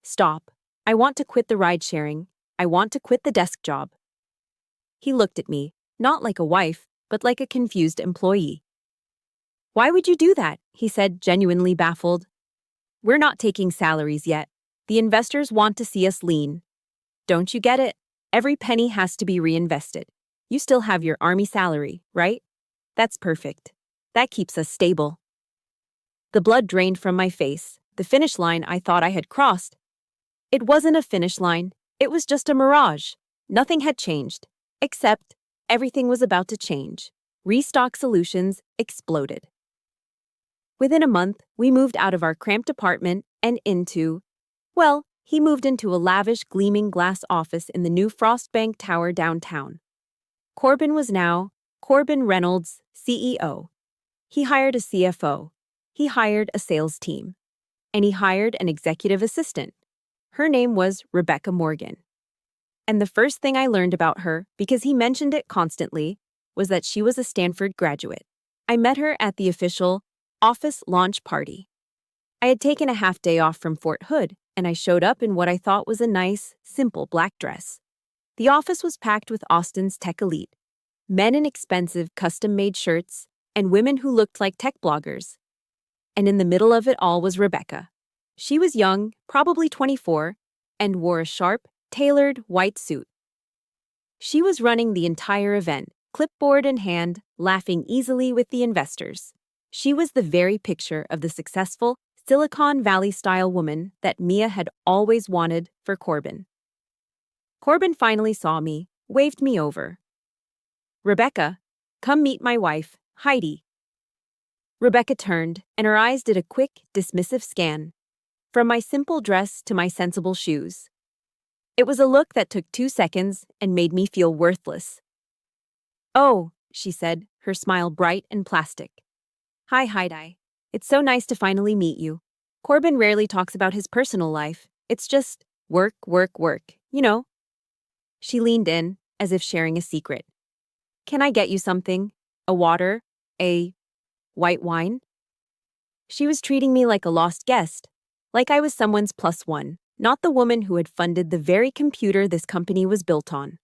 Stop. I want to quit the ride-sharing. I want to quit the desk job. He looked at me, not like a wife, but like a confused employee. Why would you do that? He said, genuinely baffled. We're not taking salaries yet. The investors want to see us lean. Don't you get it? Every penny has to be reinvested. You still have your army salary, right? That's perfect. That keeps us stable. The blood drained from my face, the finish line I thought I had crossed. It wasn't a finish line. It was just a mirage. Nothing had changed. Except, everything was about to change. Restock Solutions exploded. Within a month, we moved out of our cramped apartment and into... Well, he moved into a lavish, gleaming glass office in the new Frostbank Tower downtown. Corbin was now Corbin Reynolds, CEO. He hired a CFO. He hired a sales team. And he hired an executive assistant. Her name was Rebecca Morgan. And the first thing I learned about her, because he mentioned it constantly, was that she was a Stanford graduate. I met her at the official office launch party. I had taken a half day off from Fort Hood, and I showed up in what I thought was a nice, simple black dress. The office was packed with Austin's tech elite, men in expensive, custom-made shirts, and women who looked like tech bloggers. And in the middle of it all was Rebecca. She was young, probably 24, and wore a sharp, tailored white suit. She was running the entire event, clipboard in hand, laughing easily with the investors. She was the very picture of the successful Silicon Valley-style woman that Mia had always wanted for Corbin. Corbin finally saw me, waved me over. "Rebecca, come meet my wife, Heidi." Rebecca turned, and her eyes did a quick, dismissive scan, from my simple dress to my sensible shoes. It was a look that took 2 seconds and made me feel worthless. "Oh," she said, her smile bright and plastic. "Hi, Heidi. It's so nice to finally meet you. Corbin rarely talks about his personal life. It's just work, work, work, you know." She leaned in, as if sharing a secret. "Can I get you something? A water? A white wine?" She was treating me like a lost guest, like I was someone's plus one, not the woman who had funded the very computer this company was built on.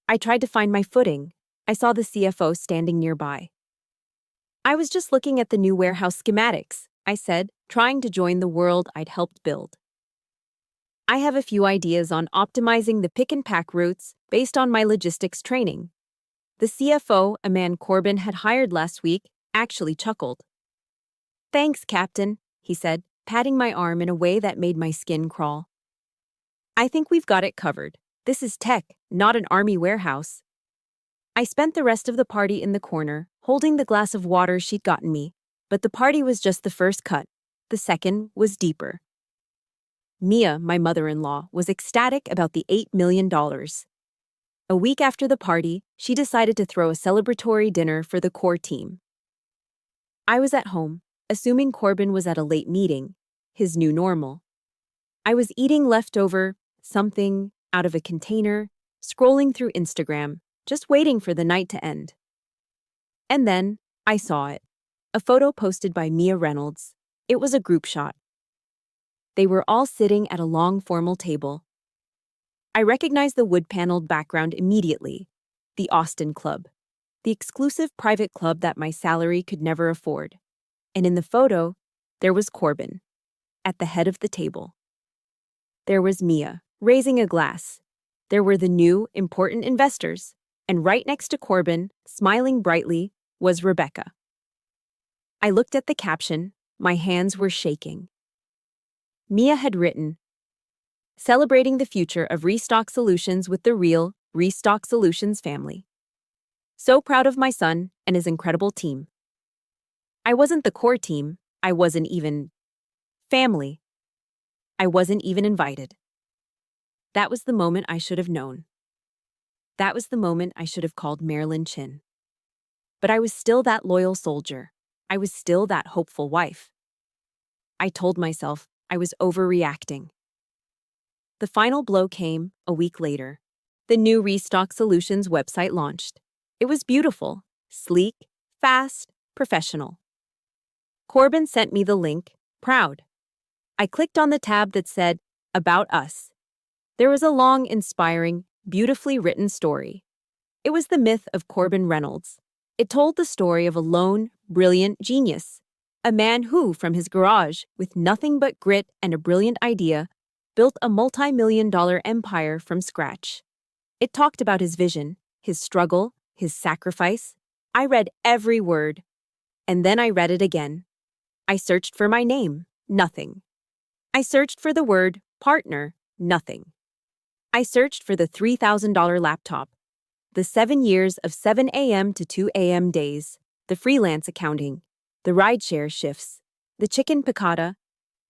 I tried to find my footing. I saw the CFO standing nearby. "I was just looking at the new warehouse schematics," I said, trying to join the world I'd helped build. "I have a few ideas on optimizing the pick-and-pack routes based on my logistics training." The CFO, a man Corbin had hired last week, actually chuckled. "Thanks, Captain," he said, patting my arm in a way that made my skin crawl. "I think we've got it covered. This is tech, not an army warehouse." I spent the rest of the party in the corner, holding the glass of water she'd gotten me, but the party was just the first cut. The second was deeper. Mia, my mother-in-law, was ecstatic about the $8 million. A week after the party, she decided to throw a celebratory dinner for the core team. I was at home, assuming Corbin was at a late meeting, his new normal. I was eating leftover something out of a container, scrolling through Instagram, just waiting for the night to end. And then, I saw it. A photo posted by Mia Reynolds. It was a group shot. They were all sitting at a long formal table. I recognized the wood-paneled background immediately. The Austin Club. The exclusive private club that my salary could never afford. And in the photo, there was Corbin, at the head of the table. There was Mia, raising a glass. There were the new, important investors. And right next to Corbin, smiling brightly, was Rebecca. I looked at the caption. My hands were shaking. Mia had written, "Celebrating the future of Restock Solutions with the real Restock Solutions family. So proud of my son and his incredible team." I wasn't the core team. I wasn't even family. I wasn't even invited. That was the moment I should have known. That was the moment I should have called Marilyn Chin. But I was still that loyal soldier. I was still that hopeful wife. I told myself I was overreacting. The final blow came a week later. The new Restock Solutions website launched. It was beautiful, sleek, fast, professional. Corbin sent me the link, proud. I clicked on the tab that said, About Us. There was a long, inspiring, beautifully written story. It was the myth of Corbin Reynolds. It told the story of a lone, brilliant genius. A man who, from his garage, with nothing but grit and a brilliant idea, built a multi-million-dollar empire from scratch. It talked about his vision, his struggle, his sacrifice. I read every word. And then I read it again. I searched for my name, nothing. I searched for the word partner, nothing. I searched for the $3,000 laptop, the 7 years of 7 a.m. to 2 a.m. days, the freelance accounting, the rideshare shifts, the chicken piccata,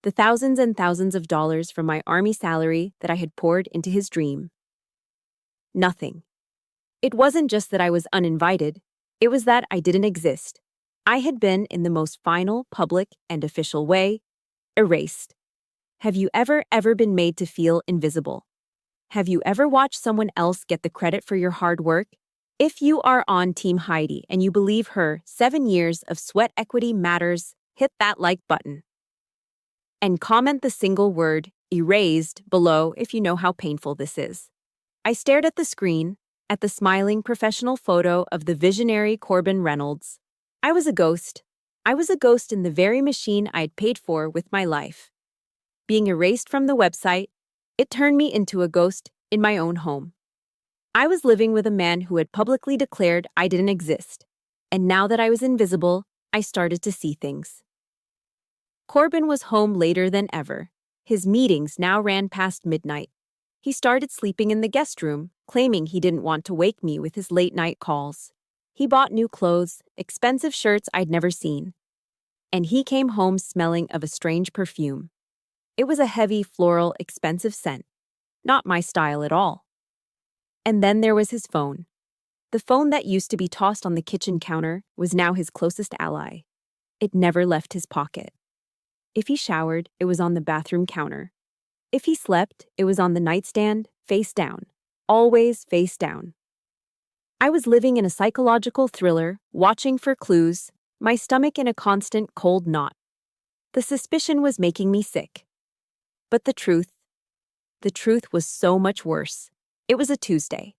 the thousands and thousands of dollars from my army salary that I had poured into his dream. Nothing. It wasn't just that I was uninvited, it was that I didn't exist. I had been, in the most final, public, and official way, erased. Have you ever been made to feel invisible? Have you ever watched someone else get the credit for your hard work? If you are on Team Heidi and you believe her 7 years of sweat equity matters, hit that like button. And comment the single word, erased, below if you know how painful this is. I stared at the screen, at the smiling professional photo of the visionary Corbin Reynolds. I was a ghost. I was a ghost in the very machine I'd paid for with my life. Being erased from the website, it turned me into a ghost in my own home. I was living with a man who had publicly declared I didn't exist, and now that I was invisible, I started to see things. Corbin was home later than ever. His meetings now ran past midnight. He started sleeping in the guest room, claiming he didn't want to wake me with his late-night calls. He bought new clothes, expensive shirts I'd never seen. And he came home smelling of a strange perfume. It was a heavy, floral, expensive scent. Not my style at all. And then there was his phone. The phone that used to be tossed on the kitchen counter was now his closest ally. It never left his pocket. If he showered, it was on the bathroom counter. If he slept, it was on the nightstand, face down. Always face down. I was living in a psychological thriller, watching for clues, my stomach in a constant cold knot. The suspicion was making me sick. But the truth was so much worse. It was a Tuesday.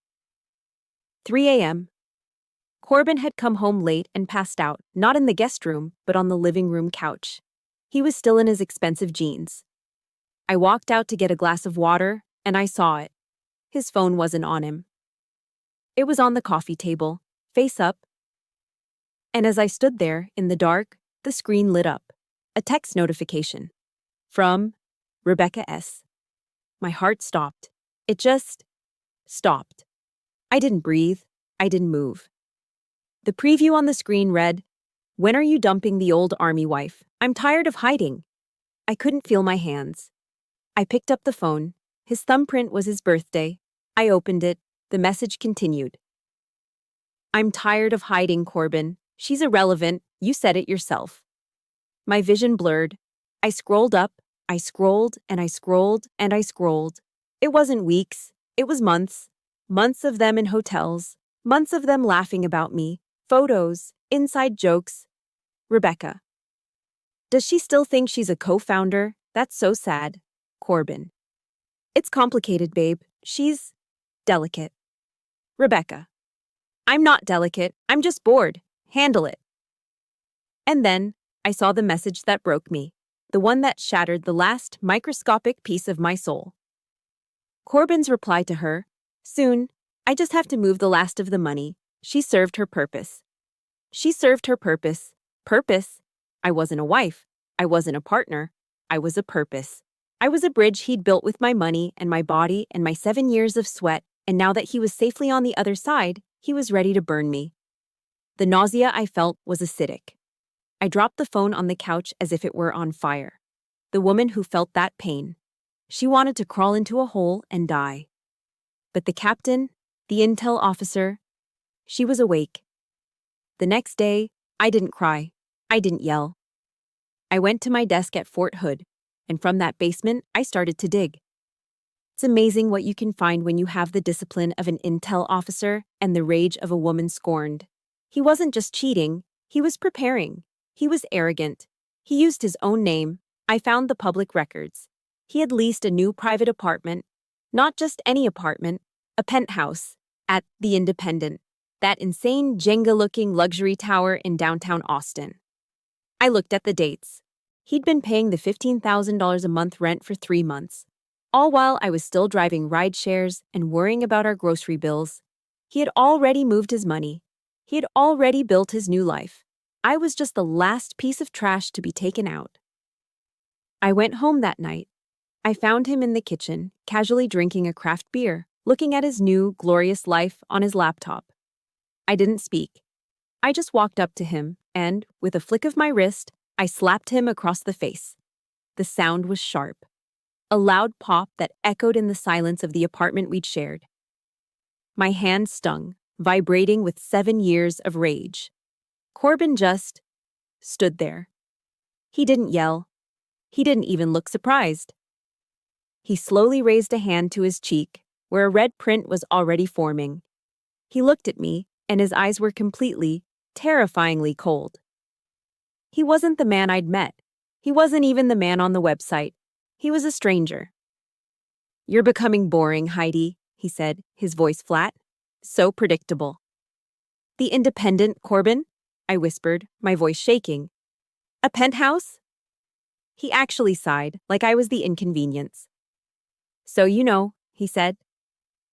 3 a.m. Corbin had come home late and passed out, not in the guest room, but on the living room couch. He was still in his expensive jeans. I walked out to get a glass of water, and I saw it. His phone wasn't on him. It was on the coffee table, face up. And as I stood there, in the dark, the screen lit up. A text notification. From Rebecca S. My heart stopped. It just stopped. I didn't breathe. I didn't move. The preview on the screen read, "When are you dumping the old army wife? I'm tired of hiding." I couldn't feel my hands. I picked up the phone. His thumbprint was his birthday. I opened it. The message continued. "I'm tired of hiding, Corbin. She's irrelevant. You said it yourself." My vision blurred. I scrolled up. I scrolled and I scrolled and I scrolled. It wasn't weeks. It was months. Months of them in hotels. Months of them laughing about me. Photos. Inside jokes. Rebecca. Does she still think she's a co-founder? That's so sad. Corbin. It's complicated, babe. She's delicate. Rebecca. I'm not delicate. I'm just bored. Handle it. And then I saw the message that broke me. The one that shattered the last microscopic piece of my soul. Corbin's reply to her, "Soon. I just have to move the last of the money. She served her purpose." She served her purpose. Purpose? I wasn't a wife. I wasn't a partner. I was a purpose. I was a bridge he'd built with my money and my body and my 7 years of sweat, and now that he was safely on the other side, he was ready to burn me. The nausea I felt was acidic. I dropped the phone on the couch as if it were on fire. The woman who felt that pain. She wanted to crawl into a hole and die. But the captain, the intel officer, she was awake. The next day, I didn't cry. I didn't yell. I went to my desk at Fort Hood, and from that basement, I started to dig. It's amazing what you can find when you have the discipline of an intel officer and the rage of a woman scorned. He wasn't just cheating, he was preparing. He was arrogant. He used his own name. I found the public records. He had leased a new private apartment, not just any apartment, a penthouse, at The Independent, that insane Jenga-looking luxury tower in downtown Austin. I looked at the dates. He'd been paying the $15,000 a month rent for 3 months, all while I was still driving ride shares and worrying about our grocery bills. He had already moved his money. He had already built his new life. I was just the last piece of trash to be taken out. I went home that night. I found him in the kitchen, casually drinking a craft beer, looking at his new, glorious life on his laptop. I didn't speak. I just walked up to him, and, with a flick of my wrist, I slapped him across the face. The sound was sharp. A loud pop that echoed in the silence of the apartment we'd shared. My hand stung, vibrating with 7 years of rage. Corbin just stood there. He didn't yell. He didn't even look surprised. He slowly raised a hand to his cheek, where a red print was already forming. He looked at me, and his eyes were completely, terrifyingly cold. He wasn't the man I'd met. He wasn't even the man on the website. He was a stranger. "You're becoming boring, Heidi," he said, his voice flat. "So predictable." "The independent, Corbin?" I whispered, my voice shaking. "A penthouse?" He actually sighed, like I was the inconvenience. "So you know," he said.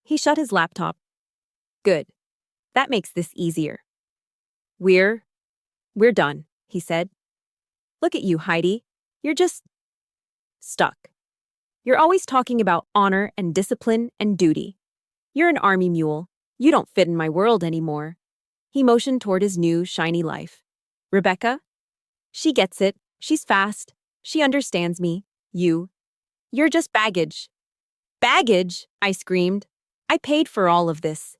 He shut his laptop. "Good. That makes this easier." We're done," he said. "Look at you, Heidi. You're just stuck. You're always talking about honor and discipline and duty. You're an army mule. You don't fit in my world anymore." He motioned toward his new, shiny life. "Rebecca? She gets it. She's fast. She understands me. You're just baggage." "Baggage?" I screamed. "I paid for all of this."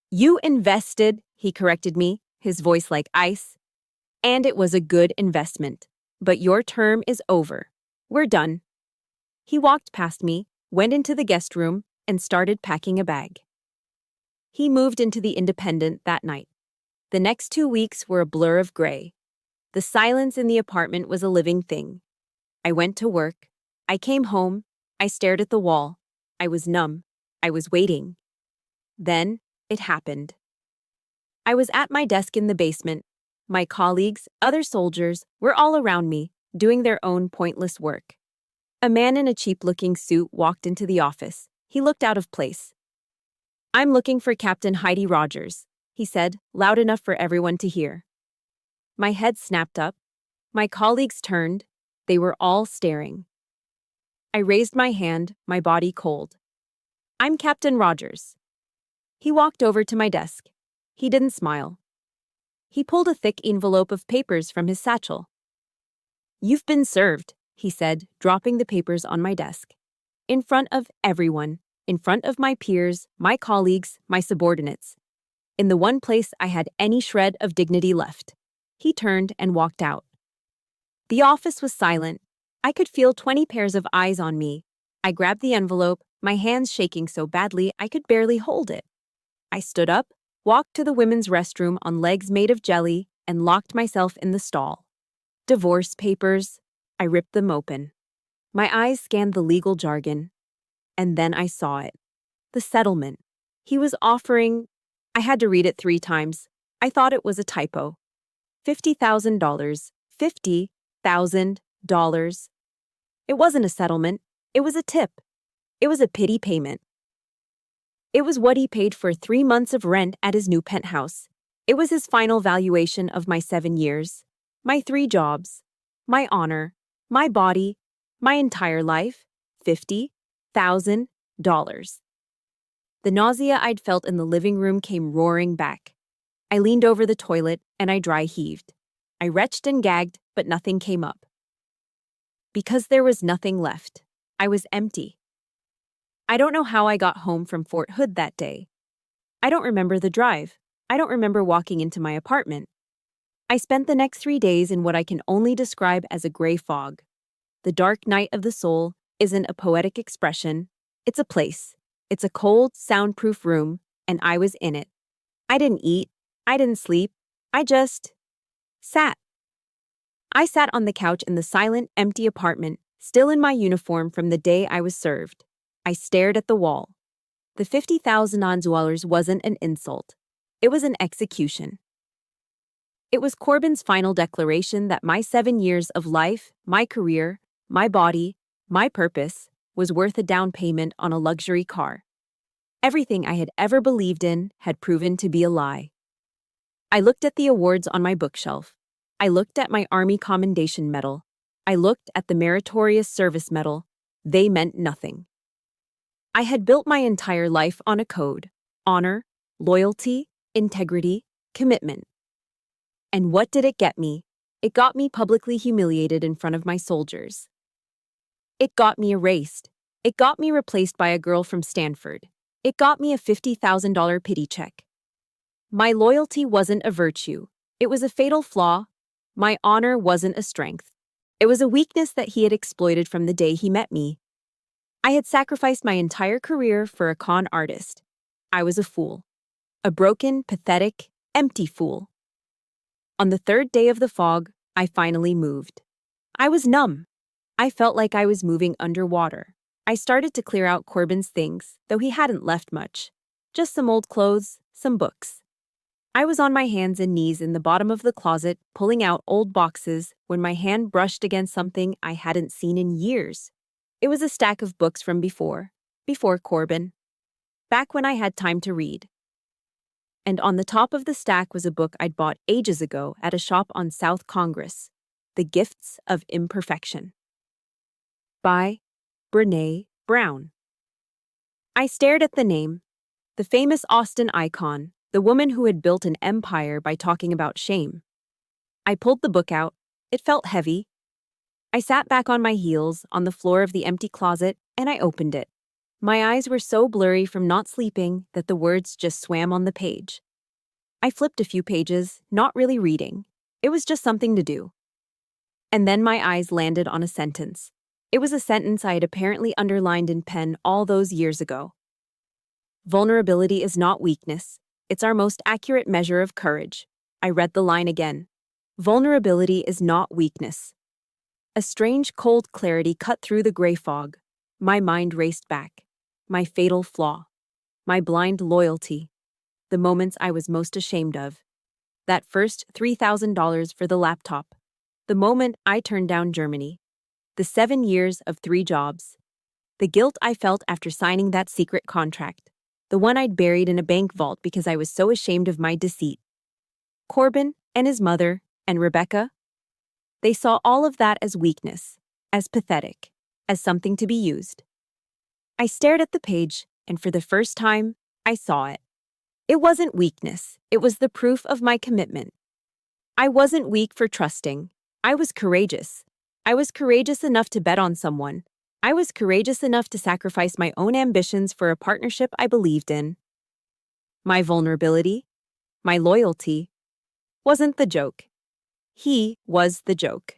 "You invested," he corrected me, his voice like ice. "And it was a good investment. But your term is over. We're done." He walked past me, went into the guest room, and started packing a bag. He moved into the Independent that night. The next 2 weeks were a blur of gray. The silence in the apartment was a living thing. I went to work. I came home. I stared at the wall. I was numb. I was waiting. Then, it happened. I was at my desk in the basement. My colleagues, other soldiers, were all around me, doing their own pointless work. A man in a cheap-looking suit walked into the office. He looked out of place. "I'm looking for Captain Heidi Rogers," he said, loud enough for everyone to hear. My head snapped up. My colleagues turned. They were all staring. I raised my hand, my body cold. "I'm Captain Rogers." He walked over to my desk. He didn't smile. He pulled a thick envelope of papers from his satchel. "You've been served," he said, dropping the papers on my desk. In front of everyone, in front of my peers, my colleagues, my subordinates. In the one place I had any shred of dignity left. He turned and walked out. The office was silent. I could feel 20 pairs of eyes on me. I grabbed the envelope, my hands shaking so badly I could barely hold it. I stood up, walked to the women's restroom on legs made of jelly, and locked myself in the stall. Divorce papers. I ripped them open. My eyes scanned the legal jargon. And then I saw it. The settlement. He was offering... I had to read it 3 times. I thought it was a typo. $50,000. $50,000. It wasn't a settlement. It was a tip. It was a pity payment. It was what he paid for 3 months of rent at his new penthouse. It was his final valuation of my 7 years, my 3 jobs, my honor, my body, my entire life. $50,000. The nausea I'd felt in the living room came roaring back. I leaned over the toilet and I dry heaved. I retched and gagged, but nothing came up. Because there was nothing left. I was empty. I don't know how I got home from Fort Hood that day. I don't remember the drive. I don't remember walking into my apartment. I spent the next 3 days in what I can only describe as a gray fog. The dark night of the soul isn't a poetic expression. It's a place. It's a cold, soundproof room, and I was in it. I didn't eat. I didn't sleep. I just sat. I sat on the couch in the silent, empty apartment, still in my uniform from the day I was served. I stared at the wall. The $50,000 wasn't an insult. It was an execution. It was Corbin's final declaration that my 7 years of life, my career, my body, my purpose, was worth a down payment on a luxury car. Everything I had ever believed in had proven to be a lie. I looked at the awards on my bookshelf. I looked at my Army Commendation Medal. I looked at the Meritorious Service Medal. They meant nothing. I had built my entire life on a code: honor, loyalty, integrity, commitment. And what did it get me? It got me publicly humiliated in front of my soldiers. It got me erased. It got me replaced by a girl from Stanford. It got me a $50,000 pity check. My loyalty wasn't a virtue. It was a fatal flaw. My honor wasn't a strength. It was a weakness that he had exploited from the day he met me. I had sacrificed my entire career for a con artist. I was a fool. A broken, pathetic, empty fool. On the third day of the fog, I finally moved. I was numb. I felt like I was moving underwater. I started to clear out Corbin's things, though he hadn't left much. Just some old clothes, some books. I was on my hands and knees in the bottom of the closet, pulling out old boxes, when my hand brushed against something I hadn't seen in years. It was a stack of books from before Corbin. Back when I had time to read. And on the top of the stack was a book I'd bought ages ago at a shop on South Congress, The Gifts of Imperfection, by Brené Brown. I stared at the name, the famous Austen icon, the woman who had built an empire by talking about shame. I pulled the book out. It felt heavy. I sat back on my heels on the floor of the empty closet, and I opened it. My eyes were so blurry from not sleeping that the words just swam on the page. I flipped a few pages, not really reading. It was just something to do. And then my eyes landed on a sentence. It was a sentence I had apparently underlined in pen all those years ago. Vulnerability is not weakness. It's our most accurate measure of courage. I read the line again. Vulnerability is not weakness. A strange, cold clarity cut through the gray fog. My mind raced back. My fatal flaw. My blind loyalty. The moments I was most ashamed of. That first $3,000 for the laptop. The moment I turned down Germany. The 7 years of 3 jobs. The guilt I felt after signing that secret contract. The one I'd buried in a bank vault because I was so ashamed of my deceit. Corbin and his mother and Rebecca. They saw all of that as weakness, as pathetic, as something to be used. I stared at the page, and for the first time, I saw it. It wasn't weakness, it was the proof of my commitment. I wasn't weak for trusting. I was courageous. I was courageous enough to bet on someone. I was courageous enough to sacrifice my own ambitions for a partnership I believed in. My vulnerability, my loyalty, wasn't the joke. He was the joke.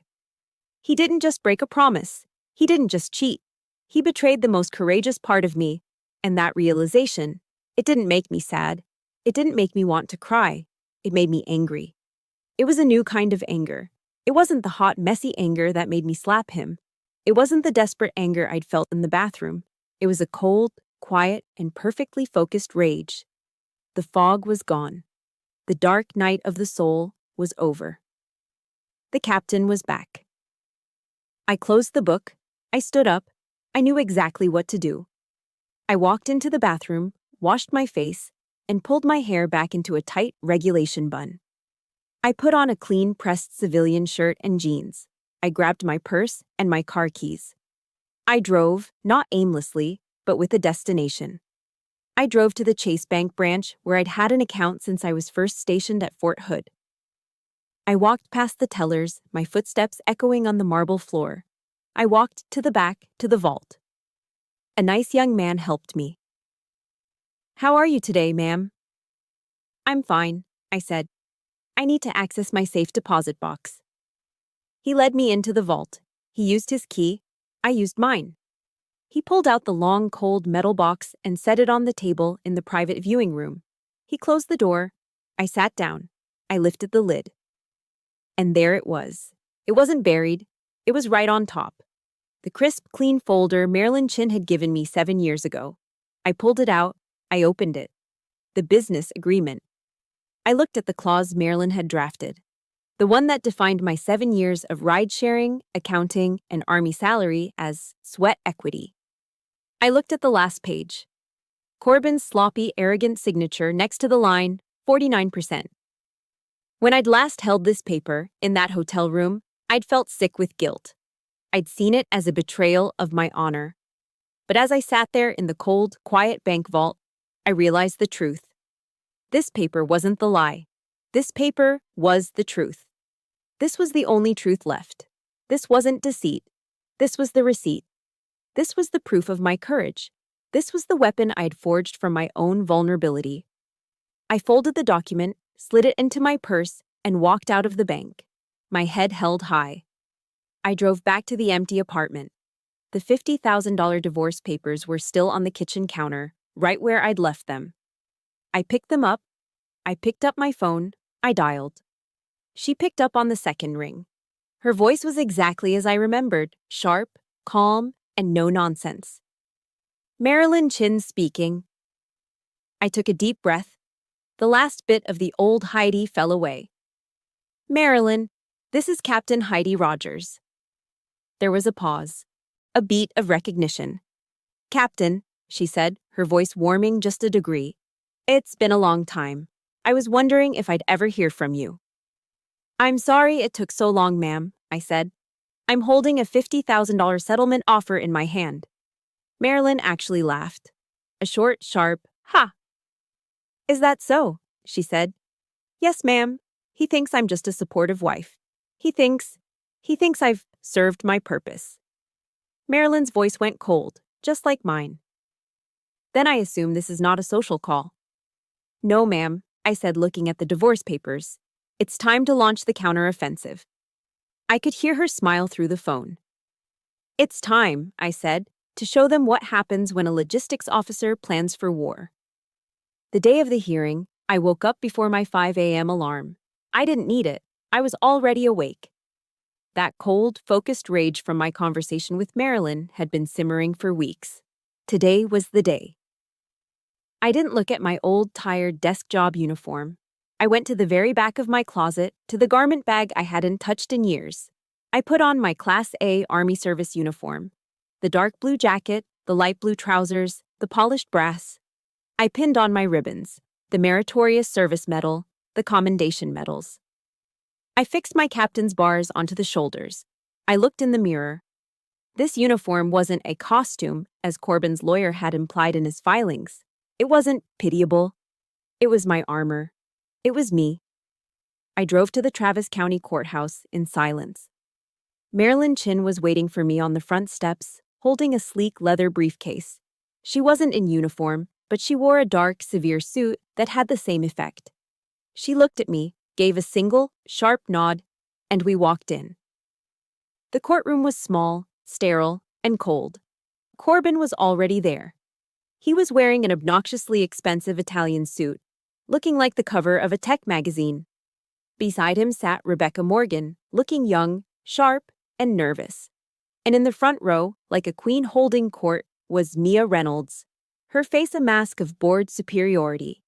He didn't just break a promise. He didn't just cheat. He betrayed the most courageous part of me, and that realization, it didn't make me sad. It didn't make me want to cry. It made me angry. It was a new kind of anger. It wasn't the hot, messy anger that made me slap him. It wasn't the desperate anger I'd felt in the bathroom. It was a cold, quiet, and perfectly focused rage. The fog was gone. The dark night of the soul was over. The captain was back. I closed the book. I stood up. I knew exactly what to do. I walked into the bathroom, washed my face, and pulled my hair back into a tight regulation bun. I put on a clean, pressed civilian shirt and jeans. I grabbed my purse and my car keys. I drove, not aimlessly, but with a destination. I drove to the Chase Bank branch where I'd had an account since I was first stationed at Fort Hood. I walked past the tellers, my footsteps echoing on the marble floor. I walked to the back, to the vault. A nice young man helped me. "How are you today, ma'am?" "I'm fine," I said. "I need to access my safe deposit box." He led me into the vault. He used his key. I used mine. He pulled out the long, cold metal box and set it on the table in the private viewing room. He closed the door. I sat down. I lifted the lid. And there it was. It wasn't buried. It was right on top. The crisp, clean folder Marilyn Chin had given me 7 years ago. I pulled it out. I opened it. The business agreement. I looked at the clause Marilyn had drafted. The one that defined my 7 years of ride-sharing, accounting, and Army salary as sweat equity. I looked at the last page. Corbin's sloppy, arrogant signature next to the line, 49%. When I'd last held this paper, in that hotel room, I'd felt sick with guilt. I'd seen it as a betrayal of my honor. But as I sat there in the cold, quiet bank vault, I realized the truth. This paper wasn't the lie. This paper was the truth. This was the only truth left. This wasn't deceit. This was the receipt. This was the proof of my courage. This was the weapon I had forged from my own vulnerability. I folded the document, slid it into my purse, and walked out of the bank, my head held high. I drove back to the empty apartment. The $50,000 divorce papers were still on the kitchen counter, right where I'd left them. I picked them up. I picked up my phone. I dialed. She picked up on the second ring. Her voice was exactly as I remembered, sharp, calm, and no nonsense. Marilyn Chin speaking. I took a deep breath. The last bit of the old Heidi fell away. Marilyn, this is Captain Heidi Rogers. There was a pause, a beat of recognition. Captain, she said, her voice warming just a degree. It's been a long time. I was wondering if I'd ever hear from you. I'm sorry it took so long, ma'am, I said. I'm holding a $50,000 settlement offer in my hand. Marilyn actually laughed. A short, sharp, ha! Is that so? She said. Yes, ma'am. He thinks I'm just a supportive wife. He thinks I've served my purpose. Marilyn's voice went cold, just like mine. Then I assume this is not a social call. No, ma'am, I said, looking at the divorce papers. It's time to launch the counteroffensive. I could hear her smile through the phone. It's time, I said, to show them what happens when a logistics officer plans for war. The day of the hearing, I woke up before my 5 a.m. alarm. I didn't need it. I was already awake. That cold, focused rage from my conversation with Marilyn had been simmering for weeks. Today was the day. I didn't look at my old, tired desk job uniform. I went to the very back of my closet, to the garment bag I hadn't touched in years. I put on my Class A Army service uniform. The dark blue jacket, the light blue trousers, the polished brass. I pinned on my ribbons, the Meritorious Service Medal, the Commendation Medals. I fixed my captain's bars onto the shoulders. I looked in the mirror. This uniform wasn't a costume, as Corbin's lawyer had implied in his filings. It wasn't pitiable. It was my armor. It was me. I drove to the Travis County Courthouse in silence. Marilyn Chin was waiting for me on the front steps, holding a sleek leather briefcase. She wasn't in uniform, but she wore a dark, severe suit that had the same effect. She looked at me, gave a single, sharp nod, and we walked in. The courtroom was small, sterile, and cold. Corbin was already there. He was wearing an obnoxiously expensive Italian suit, looking like the cover of a tech magazine. Beside him sat Rebecca Morgan, looking young, sharp, and nervous. And in the front row, like a queen holding court, was Mia Reynolds, her face a mask of bored superiority.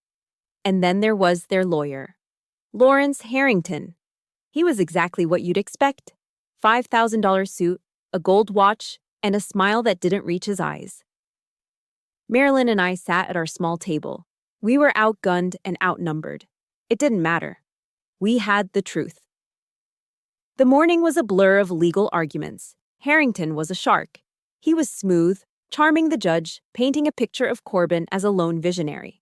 And then there was their lawyer, Lawrence Harrington. He was exactly what you'd expect. $5,000 suit, a gold watch, and a smile that didn't reach his eyes. Marilyn and I sat at our small table. We were outgunned and outnumbered. It didn't matter. We had the truth. The morning was a blur of legal arguments. Harrington was a shark. He was smooth, charming the judge, painting a picture of Corbin as a lone visionary.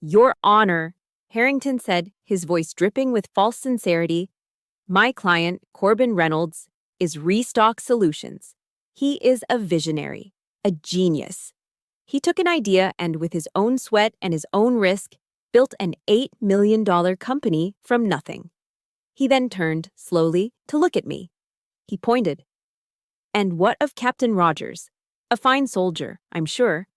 Your Honor, Harrington said, his voice dripping with false sincerity, my client, Corbin Reynolds, is Restock Solutions. He is a visionary, a genius. He took an idea and, with his own sweat and his own risk, built an $8 million company from nothing. He then turned, slowly, to look at me. He pointed. And what of Captain Rogers? A fine soldier, I'm sure.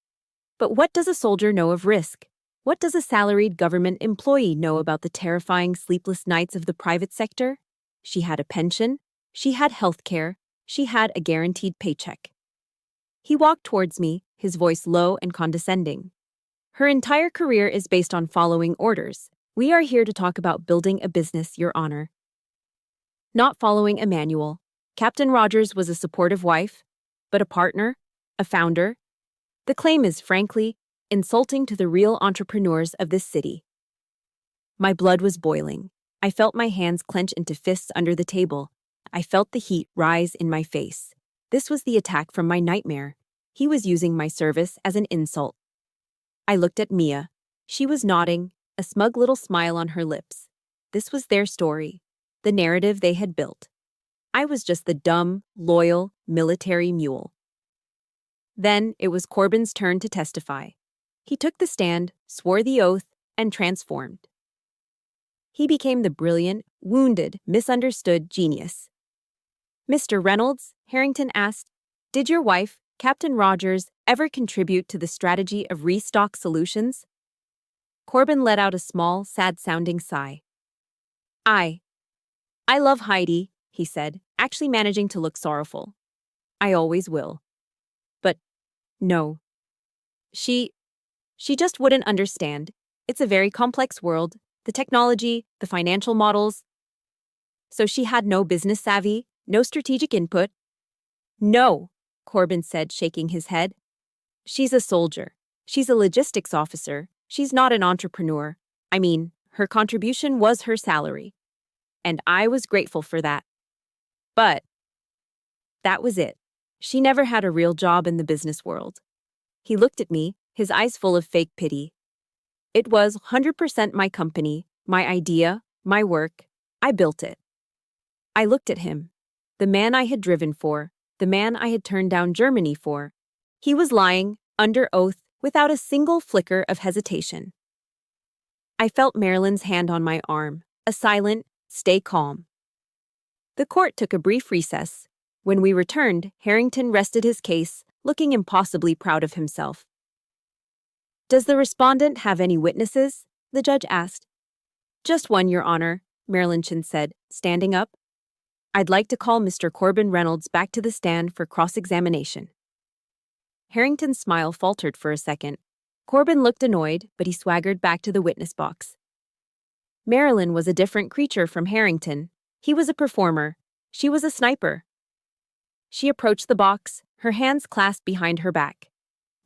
But what does a soldier know of risk? What does a salaried government employee know about the terrifying sleepless nights of the private sector? She had a pension. She had health care. She had a guaranteed paycheck. He walked towards me, his voice low and condescending. Her entire career is based on following orders. We are here to talk about building a business, Your Honor. Not following a manual. Captain Rogers was a supportive wife, but a partner, a founder. The claim is, frankly, insulting to the real entrepreneurs of this city. My blood was boiling. I felt my hands clench into fists under the table. I felt the heat rise in my face. This was the attack from my nightmare. He was using my service as an insult. I looked at Mia. She was nodding, a smug little smile on her lips. This was their story, the narrative they had built. I was just the dumb, loyal, military mule. Then it was Corbin's turn to testify. He took the stand, swore the oath, and transformed. He became the brilliant, wounded, misunderstood genius. Mr. Reynolds, Harrington asked, Did your wife, Captain Rogers, ever contribute to the strategy of restock solutions? Corbin let out a small, sad-sounding sigh. I love Heidi, he said, actually managing to look sorrowful. I always will. But no. She just wouldn't understand. It's a very complex world, the technology, the financial models. So she had no business savvy, no strategic input. No, Corbin said, shaking his head. She's a soldier. She's a logistics officer. She's not an entrepreneur. I mean, her contribution was her salary. And I was grateful for that. But that was it. She never had a real job in the business world. He looked at me, his eyes full of fake pity. It was 100% my company, my idea, my work. I built it. I looked at him. The man I had driven for, the man I had turned down Germany for. He was lying, under oath, without a single flicker of hesitation. I felt Marilyn's hand on my arm, a silent, stay calm. The court took a brief recess. When we returned, Harrington rested his case, looking impossibly proud of himself. Does the respondent have any witnesses? The judge asked. Just one, Your Honor, Marilyn Chin said, standing up. I'd like to call Mr. Corbin Reynolds back to the stand for cross-examination. Harrington's smile faltered for a second. Corbin looked annoyed, but he swaggered back to the witness box. Marilyn was a different creature from Harrington. He was a performer. She was a sniper. She approached the box, her hands clasped behind her back.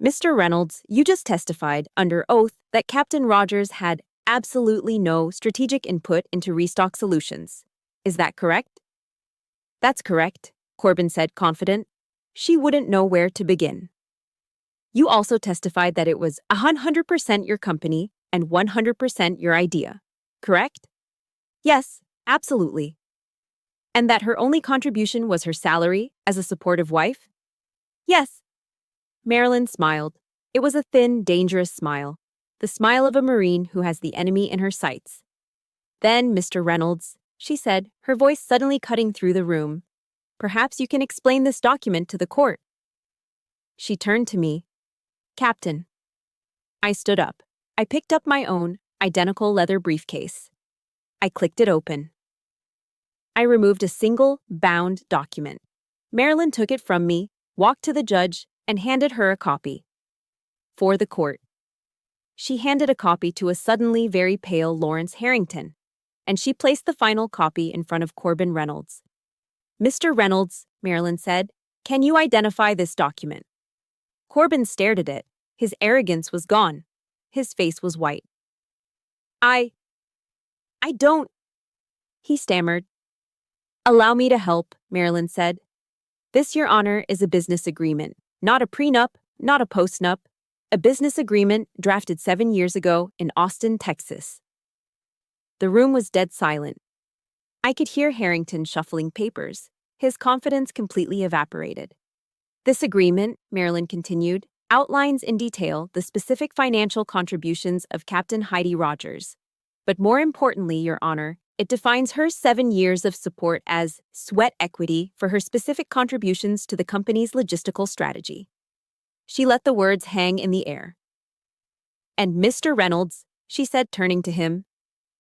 Mr. Reynolds, you just testified, under oath, that Captain Rogers had absolutely no strategic input into restock solutions. Is that correct? That's correct, Corbin said, confident. She wouldn't know where to begin. You also testified that it was 100% your company and 100% your idea, correct? Yes, absolutely. And that her only contribution was her salary as a supportive wife? Yes. Marilyn smiled. It was a thin, dangerous smile, the smile of a Marine who has the enemy in her sights. Then, Mr. Reynolds, she said, her voice suddenly cutting through the room, perhaps you can explain this document to the court. She turned to me. Captain. I stood up. I picked up my own, identical leather briefcase. I clicked it open. I removed a single, bound document. Marilyn took it from me, walked to the judge, and handed her a copy. For the court. She handed a copy to a suddenly very pale Lawrence Harrington, and she placed the final copy in front of Corbin Reynolds. Mr. Reynolds, Marilyn said, can you identify this document? Corbin stared at it. His arrogance was gone. His face was white. I don't, he stammered. Allow me to help, Marilyn said. This, Your Honor, is a business agreement, not a prenup, not a postnup, a business agreement drafted 7 years ago in Austin, Texas. The room was dead silent. I could hear Harrington shuffling papers. His confidence completely evaporated. This agreement, Marilyn continued, outlines in detail the specific financial contributions of Captain Heidi Rogers. But more importantly, Your Honor, it defines her 7 years of support as sweat equity for her specific contributions to the company's logistical strategy. She let the words hang in the air. And Mr. Reynolds, she said, turning to him,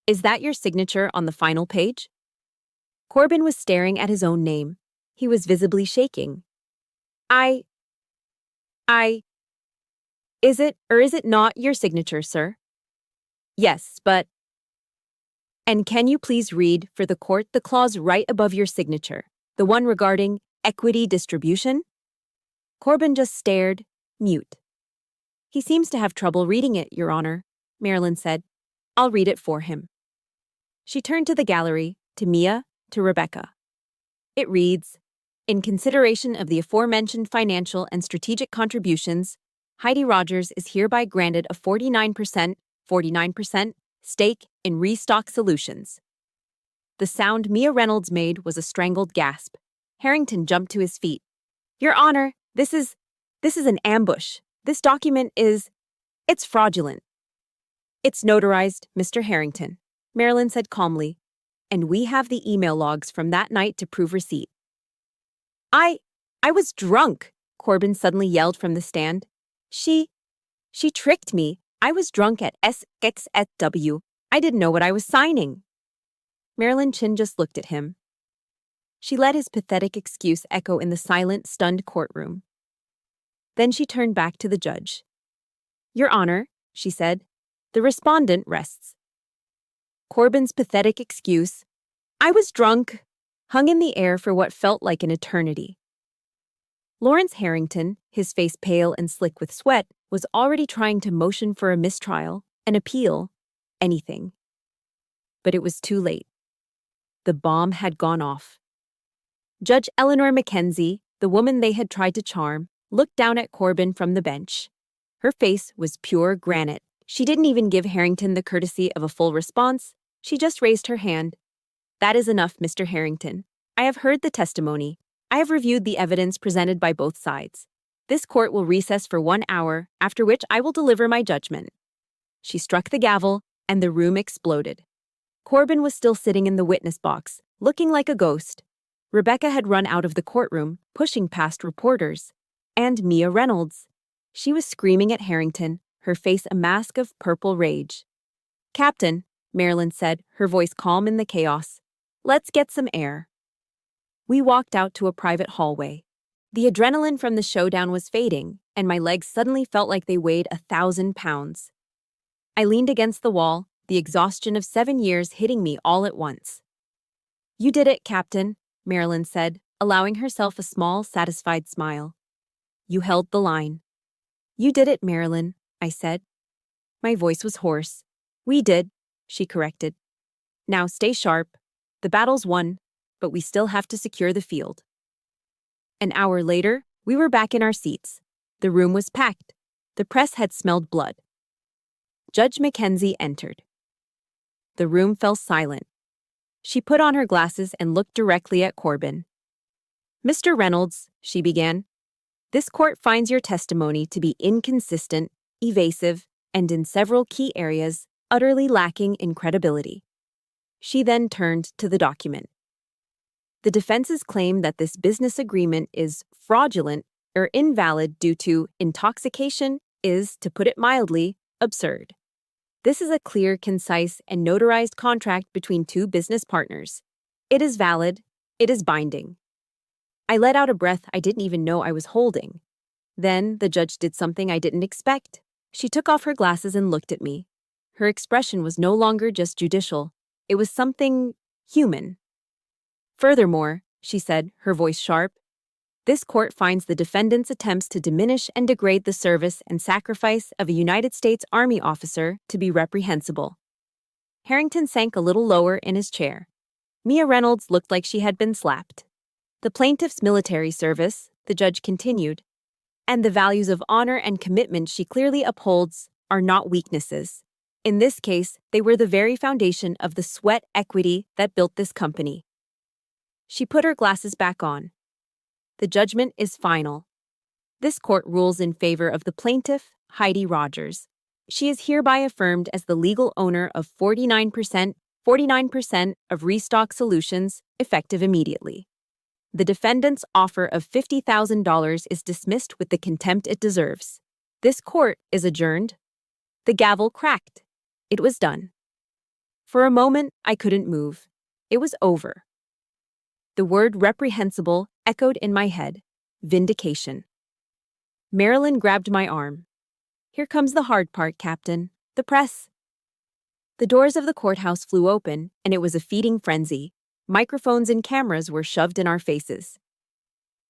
is that your signature on the final page? Corbin was staring at his own name. He was visibly shaking. Is it or is it not your signature, sir? Yes, but... And can you please read for the court the clause right above your signature, the one regarding equity distribution? Corbin just stared, mute. He seems to have trouble reading it, Your Honor, Marilyn said. I'll read it for him. She turned to the gallery, to Mia, to Rebecca. It reads, in consideration of the aforementioned financial and strategic contributions, Heidi Rogers is hereby granted a 49% stake in Restock Solutions. The sound Mia Reynolds made was a strangled gasp. Harrington jumped to his feet. Your Honor, this is an ambush. This document it's fraudulent. It's notarized, Mr. Harrington, Marilyn said calmly, and we have the email logs from that night to prove receipt. I was drunk, Corbin suddenly yelled from the stand. She tricked me. I was drunk at SXSW. I didn't know what I was signing. Marilyn Chin just looked at him. She let his pathetic excuse echo in the silent, stunned courtroom. Then she turned back to the judge. Your Honor, she said, the respondent rests. Corbin's pathetic excuse, I was drunk, hung in the air for what felt like an eternity. Lawrence Harrington, his face pale and slick with sweat, was already trying to motion for a mistrial, an appeal, anything. But it was too late. The bomb had gone off. Judge Eleanor Mackenzie, the woman they had tried to charm, looked down at Corbin from the bench. Her face was pure granite. She didn't even give Harrington the courtesy of a full response. She just raised her hand. That is enough, Mr. Harrington. I have heard the testimony. I have reviewed the evidence presented by both sides. This court will recess for 1 hour, after which I will deliver my judgment. She struck the gavel, and the room exploded. Corbin was still sitting in the witness box, looking like a ghost. Rebecca had run out of the courtroom, pushing past reporters. And Mia Reynolds. She was screaming at Harrington, her face a mask of purple rage. Captain, Marilyn said, her voice calm in the chaos. Let's get some air. We walked out to a private hallway. The adrenaline from the showdown was fading, and my legs suddenly felt like they weighed 1,000 pounds. I leaned against the wall, the exhaustion of 7 years hitting me all at once. You did it, Captain, Marilyn said, allowing herself a small, satisfied smile. You held the line. You did it, Marilyn, I said. My voice was hoarse. We did, she corrected. Now stay sharp. The battle's won, but we still have to secure the field. An hour later, we were back in our seats. The room was packed. The press had smelled blood. Judge Mackenzie entered. The room fell silent. She put on her glasses and looked directly at Corbin. Mr. Reynolds, she began, this court finds your testimony to be inconsistent, evasive, and in several key areas, utterly lacking in credibility. She then turned to the document. The defense's claim that this business agreement is fraudulent or invalid due to intoxication is, to put it mildly, absurd. This is a clear, concise, and notarized contract between two business partners. It is valid. It is binding. I let out a breath I didn't even know I was holding. Then the judge did something I didn't expect. She took off her glasses and looked at me. Her expression was no longer just judicial. It was something human. Furthermore, she said, her voice sharp, this court finds the defendant's attempts to diminish and degrade the service and sacrifice of a United States Army officer to be reprehensible. Harrington sank a little lower in his chair. Mia Reynolds looked like she had been slapped. The plaintiff's military service, the judge continued, and the values of honor and commitment she clearly upholds are not weaknesses. In this case, they were the very foundation of the sweat equity that built this company. She put her glasses back on. The judgment is final. This court rules in favor of the plaintiff, Heidi Rogers. She is hereby affirmed as the legal owner of 49% of Restock Solutions, effective immediately. The defendant's offer of $50,000 is dismissed with the contempt it deserves. This court is adjourned. The gavel cracked. It was done. For a moment, I couldn't move. It was over. The word reprehensible echoed in my head. Vindication. Marilyn grabbed my arm. Here comes the hard part, Captain. The press. The doors of the courthouse flew open, and it was a feeding frenzy. Microphones and cameras were shoved in our faces.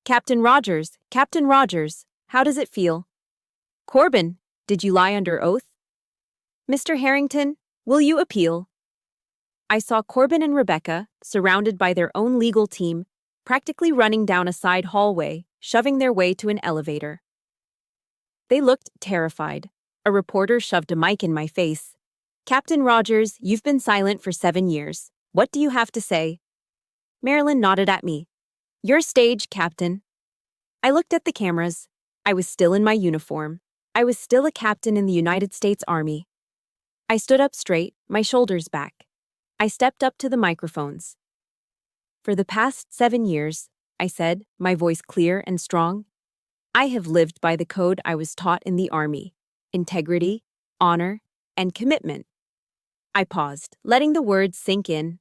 Captain Rogers, how does it feel? Corbin, did you lie under oath? Mr. Harrington, will you appeal? I saw Corbin and Rebecca, surrounded by their own legal team, practically running down a side hallway, shoving their way to an elevator. They looked terrified. A reporter shoved a mic in my face. Captain Rogers, you've been silent for 7 years. What do you have to say? Marilyn nodded at me. Your stage, Captain. I looked at the cameras. I was still in my uniform. I was still a captain in the United States Army. I stood up straight, my shoulders back. I stepped up to the microphones. For the past 7 years, I said, my voice clear and strong, I have lived by the code I was taught in the Army: integrity, honor, and commitment. I paused, letting the words sink in.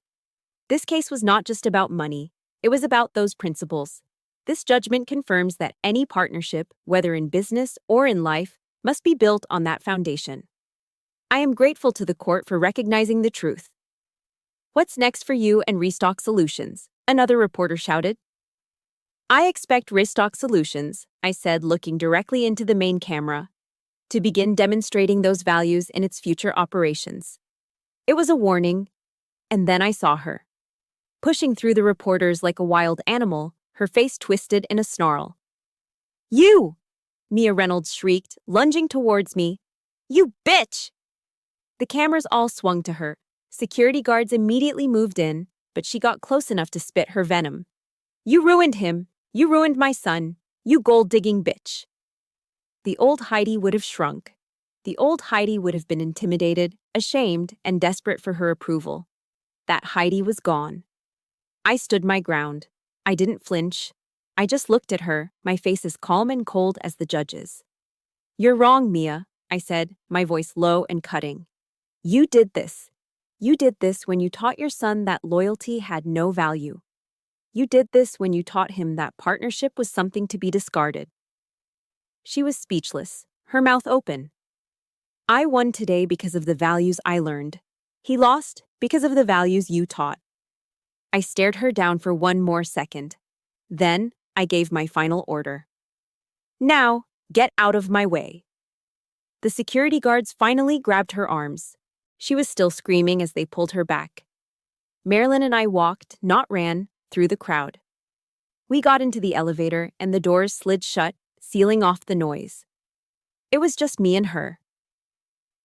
This case was not just about money, it was about those principles. This judgment confirms that any partnership, whether in business or in life, must be built on that foundation. I am grateful to the court for recognizing the truth. "What's next for you and Restock Solutions?" another reporter shouted. "I expect Restock Solutions," I said, looking directly into the main camera, "to begin demonstrating those values in its future operations." It was a warning, and then I saw her. Pushing through the reporters like a wild animal, her face twisted in a snarl. "You!" Mia Reynolds shrieked, lunging towards me. "You bitch!" The cameras all swung to her. Security guards immediately moved in, but she got close enough to spit her venom. "You ruined him! You ruined my son! You gold-digging bitch!" The old Heidi would have shrunk. The old Heidi would have been intimidated, ashamed, and desperate for her approval. That Heidi was gone. I stood my ground. I didn't flinch. I just looked at her, my face as calm and cold as the judge's. "You're wrong, Mia," I said, my voice low and cutting. "You did this. You did this when you taught your son that loyalty had no value. You did this when you taught him that partnership was something to be discarded." She was speechless, her mouth open. "I won today because of the values I learned. He lost because of the values you taught." I stared her down for one more second. Then I gave my final order. "Now, get out of my way." The security guards finally grabbed her arms. She was still screaming as they pulled her back. Marilyn and I walked, not ran, through the crowd. We got into the elevator and the doors slid shut, sealing off the noise. It was just me and her.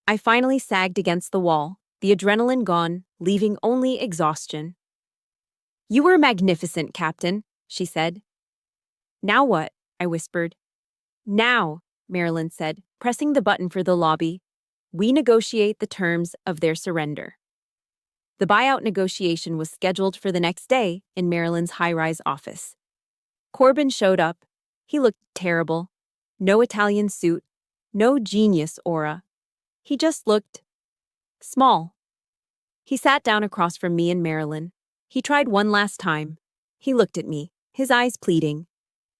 I finally sagged against the wall, the adrenaline gone, leaving only exhaustion. "You were magnificent, Captain," she said. "Now what?" I whispered. "Now," Marilyn said, pressing the button for the lobby, "we negotiate the terms of their surrender." The buyout negotiation was scheduled for the next day in Marilyn's high-rise office. Corbin showed up. He looked terrible. No Italian suit, no genius aura. He just looked small. He sat down across from me and Marilyn. He tried one last time. He looked at me, his eyes pleading.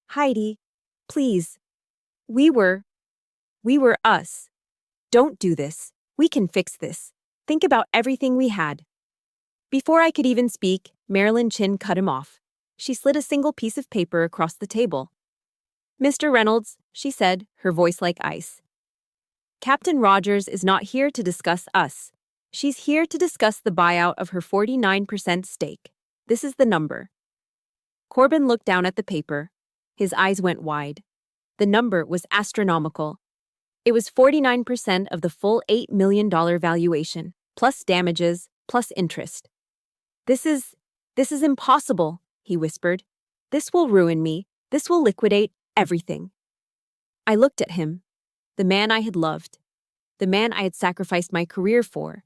"Heidi, please. We were us. Don't do this. We can fix this. Think about everything we had." Before I could even speak, Marilyn Chin cut him off. She slid a single piece of paper across the table. "Mr. Reynolds," she said, her voice like ice. "Captain Rogers is not here to discuss us. She's here to discuss the buyout of her 49% stake. This is the number." Corbin looked down at the paper. His eyes went wide. The number was astronomical. It was 49% of the full $8 million valuation, plus damages, plus interest. This is impossible," he whispered. "This will ruin me. This will liquidate everything." I looked at him, the man I had loved, the man I had sacrificed my career for,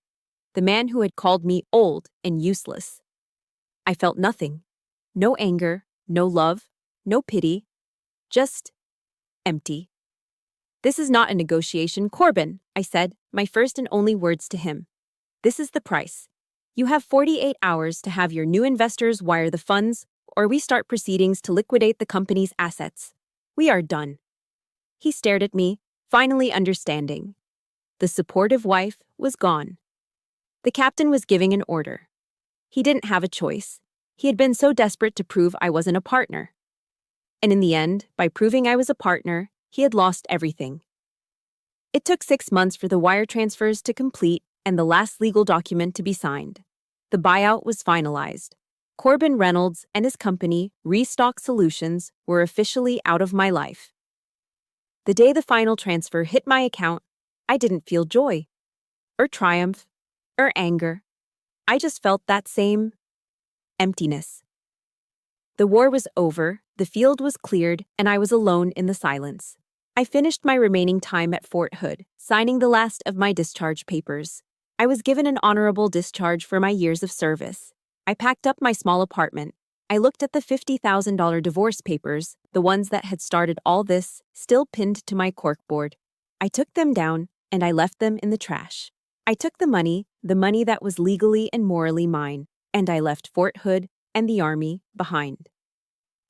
the man who had called me old and useless. I felt nothing. No anger, no love, no pity, just empty. "This is not a negotiation, Corbin," I said, my first and only words to him. "This is the price. You have 48 hours to have your new investors wire the funds, or we start proceedings to liquidate the company's assets. We are done." He stared at me, finally understanding. The supportive wife was gone. The captain was giving an order. He didn't have a choice. He had been so desperate to prove I wasn't a partner. And in the end, by proving I was a partner, he had lost everything. It took 6 months for the wire transfers to complete and the last legal document to be signed. The buyout was finalized. Corbin Reynolds and his company, Restock Solutions, were officially out of my life. The day the final transfer hit my account, I didn't feel joy, or triumph, or anger. I just felt that same emptiness. The war was over, the field was cleared, and I was alone in the silence. I finished my remaining time at Fort Hood, signing the last of my discharge papers. I was given an honorable discharge for my years of service. I packed up my small apartment. I looked at the $50,000 divorce papers, the ones that had started all this, still pinned to my corkboard. I took them down, and I left them in the trash. I took the money that was legally and morally mine, and I left Fort Hood and the Army behind.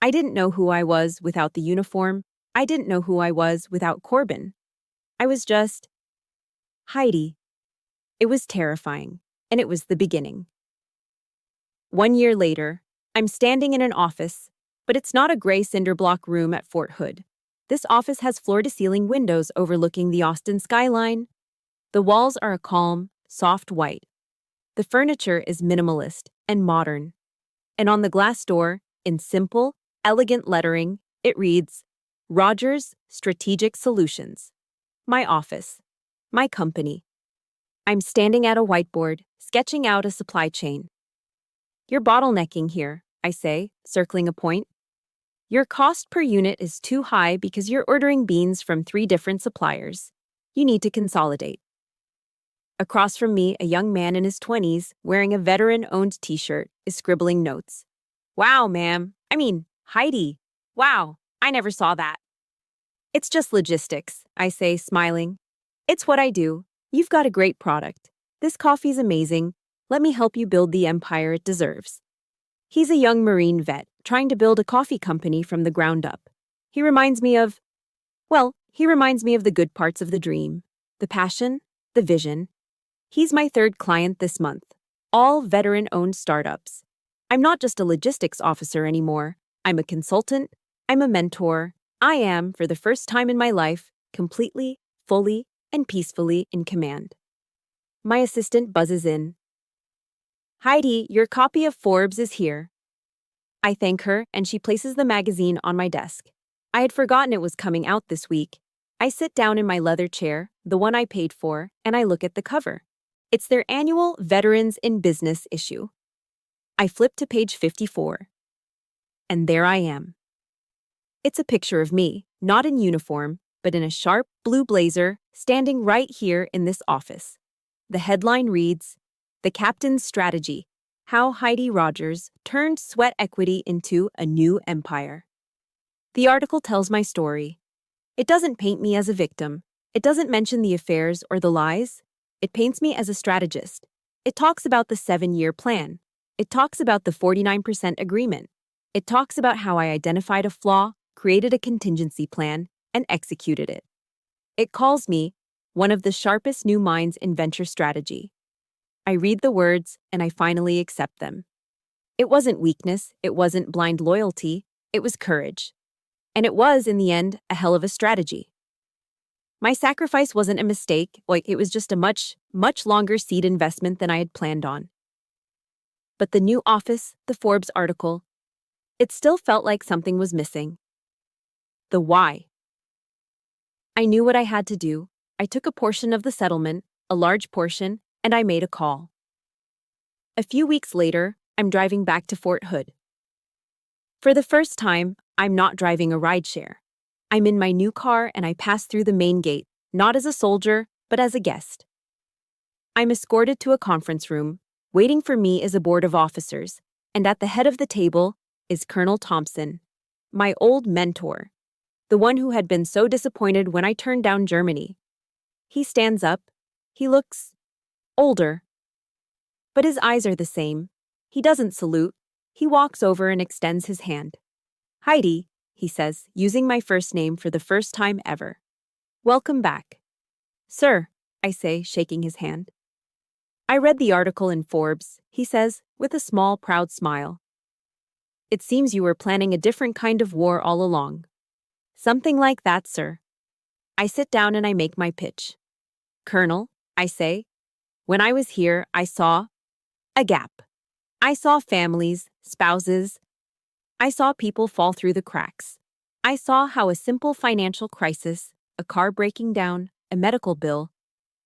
I didn't know who I was without the uniform. I didn't know who I was without Corbin. I was just Heidi. It was terrifying, and it was the beginning. 1 year later, I'm standing in an office, but it's not a gray cinder block room at Fort Hood. This office has floor-to-ceiling windows overlooking the Austin skyline. The walls are a calm, soft white. The furniture is minimalist and modern. And on the glass door, in simple, elegant lettering, it reads, Rogers Strategic Solutions. My office. My company. I'm standing at a whiteboard, sketching out a supply chain. You're bottlenecking here, I say, circling a point. Your cost per unit is too high because you're ordering beans from 3 different suppliers. You need to consolidate. Across from me, a young man in his 20s, wearing a veteran-owned t-shirt, is scribbling notes. Wow, ma'am. Heidi. Wow, I never saw that. It's just logistics, I say, smiling. It's what I do. You've got a great product. This coffee's amazing. Let me help you build the empire it deserves. He's a young Marine vet trying to build a coffee company from the ground up. He reminds me of the good parts of the dream, the passion, the vision. He's my 3rd client this month, all veteran-owned startups. I'm not just a logistics officer anymore. I'm a consultant. I'm a mentor. I am, for the first time in my life, completely, fully, and peacefully in command. My assistant buzzes in. Heidi, your copy of Forbes is here. I thank her, and she places the magazine on my desk. I had forgotten it was coming out this week. I sit down in my leather chair, the one I paid for, and I look at the cover. It's their annual Veterans in Business issue. I flip to page 54. And there I am. It's a picture of me, not in uniform, but in a sharp blue blazer, standing right here in this office. The headline reads, The Captain's Strategy: How Heidi Rogers Turned Sweat Equity into a New Empire. The article tells my story. It doesn't paint me as a victim. It doesn't mention the affairs or the lies. It paints me as a strategist. It talks about the 7-year plan. It talks about the 49% agreement. It talks about how I identified a flaw, created a contingency plan, and executed it. It calls me one of the sharpest new minds in venture strategy. I read the words, and I finally accept them. It wasn't weakness, it wasn't blind loyalty, it was courage. And it was, in the end, a hell of a strategy. My sacrifice wasn't a mistake, it was just a much, much longer seed investment than I had planned on. But the new office, the Forbes article, it still felt like something was missing. The why. I knew what I had to do. I took a portion of the settlement, a large portion, and I made a call. A few weeks later, I'm driving back to Fort Hood. For the first time, I'm not driving a rideshare. I'm in my new car and I pass through the main gate, not as a soldier, but as a guest. I'm escorted to a conference room. Waiting for me is a board of officers, and at the head of the table is Colonel Thompson, my old mentor, the one who had been so disappointed when I turned down Germany. He stands up. He looks older, but his eyes are the same. He doesn't salute. He walks over and extends his hand. Heidi, he says, using my first name for the first time ever. Welcome back. Sir, I say, shaking his hand. I read the article in Forbes, he says, with a small, proud smile. It seems you were planning a different kind of war all along. Something like that, sir. I sit down and I make my pitch. Colonel, I say, when I was here, I saw a gap. I saw families, spouses. I saw people fall through the cracks. I saw how a simple financial crisis, a car breaking down, a medical bill,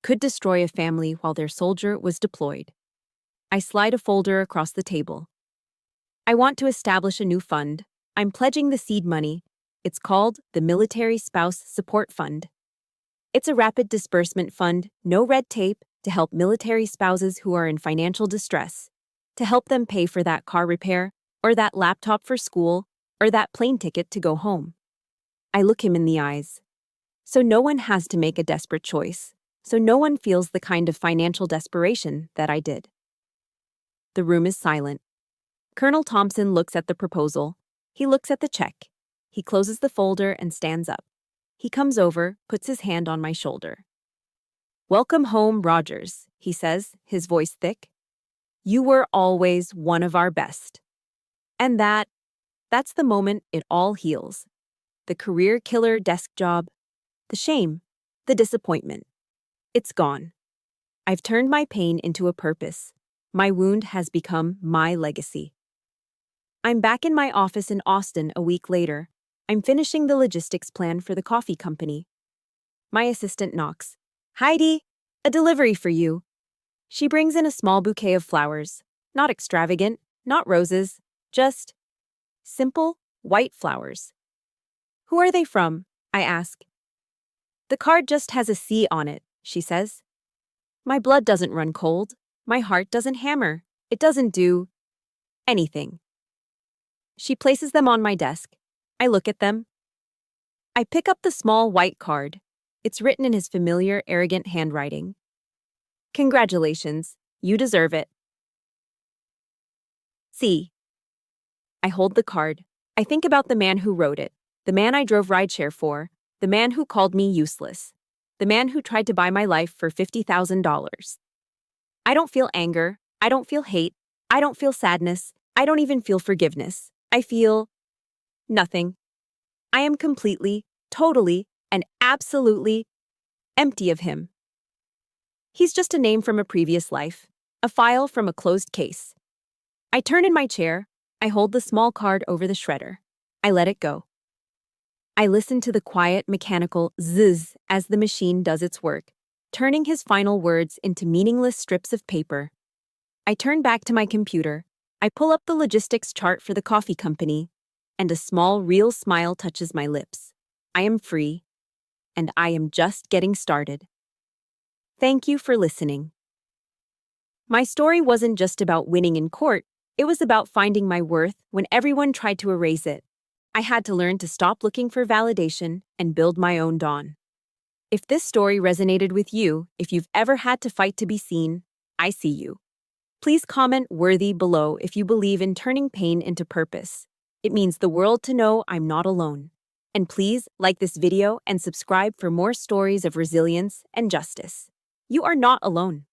could destroy a family while their soldier was deployed. I slide a folder across the table. I want to establish a new fund. I'm pledging the seed money. It's called the Military Spouse Support Fund. It's a rapid disbursement fund, no red tape, to help military spouses who are in financial distress, to help them pay for that car repair, or that laptop for school, or that plane ticket to go home. I look him in the eyes. So no one has to make a desperate choice. So no one feels the kind of financial desperation that I did. The room is silent. Colonel Thompson looks at the proposal. He looks at the check. He closes the folder and stands up. He comes over, puts his hand on my shoulder. "Welcome home, Rogers," he says, his voice thick. "You were always one of our best." And that's the moment it all heals. The career killer desk job, the shame, the disappointment. It's gone. I've turned my pain into a purpose. My wound has become my legacy. I'm back in my office in Austin a week later. I'm finishing the logistics plan for the coffee company. My assistant knocks. "Heidi, a delivery for you." She brings in a small bouquet of flowers. Not extravagant, not roses, just simple, white flowers. "Who are they from?" I ask. "The card just has a C on it," she says. My blood doesn't run cold. My heart doesn't hammer. It doesn't do anything. She places them on my desk. I look at them. I pick up the small white card. It's written in his familiar, arrogant handwriting. "Congratulations. You deserve it." C. I hold the card. I think about the man who wrote it, the man I drove rideshare for, the man who called me useless, the man who tried to buy my life for $50,000. I don't feel anger. I don't feel hate. I don't feel sadness. I don't even feel forgiveness. I feel nothing. I am completely, totally, and absolutely empty of him. He's just a name from a previous life, a file from a closed case. I turn in my chair. I hold the small card over the shredder. I let it go. I listen to the quiet, mechanical zzz as the machine does its work, turning his final words into meaningless strips of paper. I turn back to my computer. I pull up the logistics chart for the coffee company, and a small, real smile touches my lips. I am free, and I am just getting started. Thank you for listening. My story wasn't just about winning in court. It was about finding my worth when everyone tried to erase it. I had to learn to stop looking for validation and build my own dawn. If this story resonated with you, if you've ever had to fight to be seen, I see you. Please comment "worthy" below if you believe in turning pain into purpose. It means the world to know I'm not alone. And please like this video and subscribe for more stories of resilience and justice. You are not alone.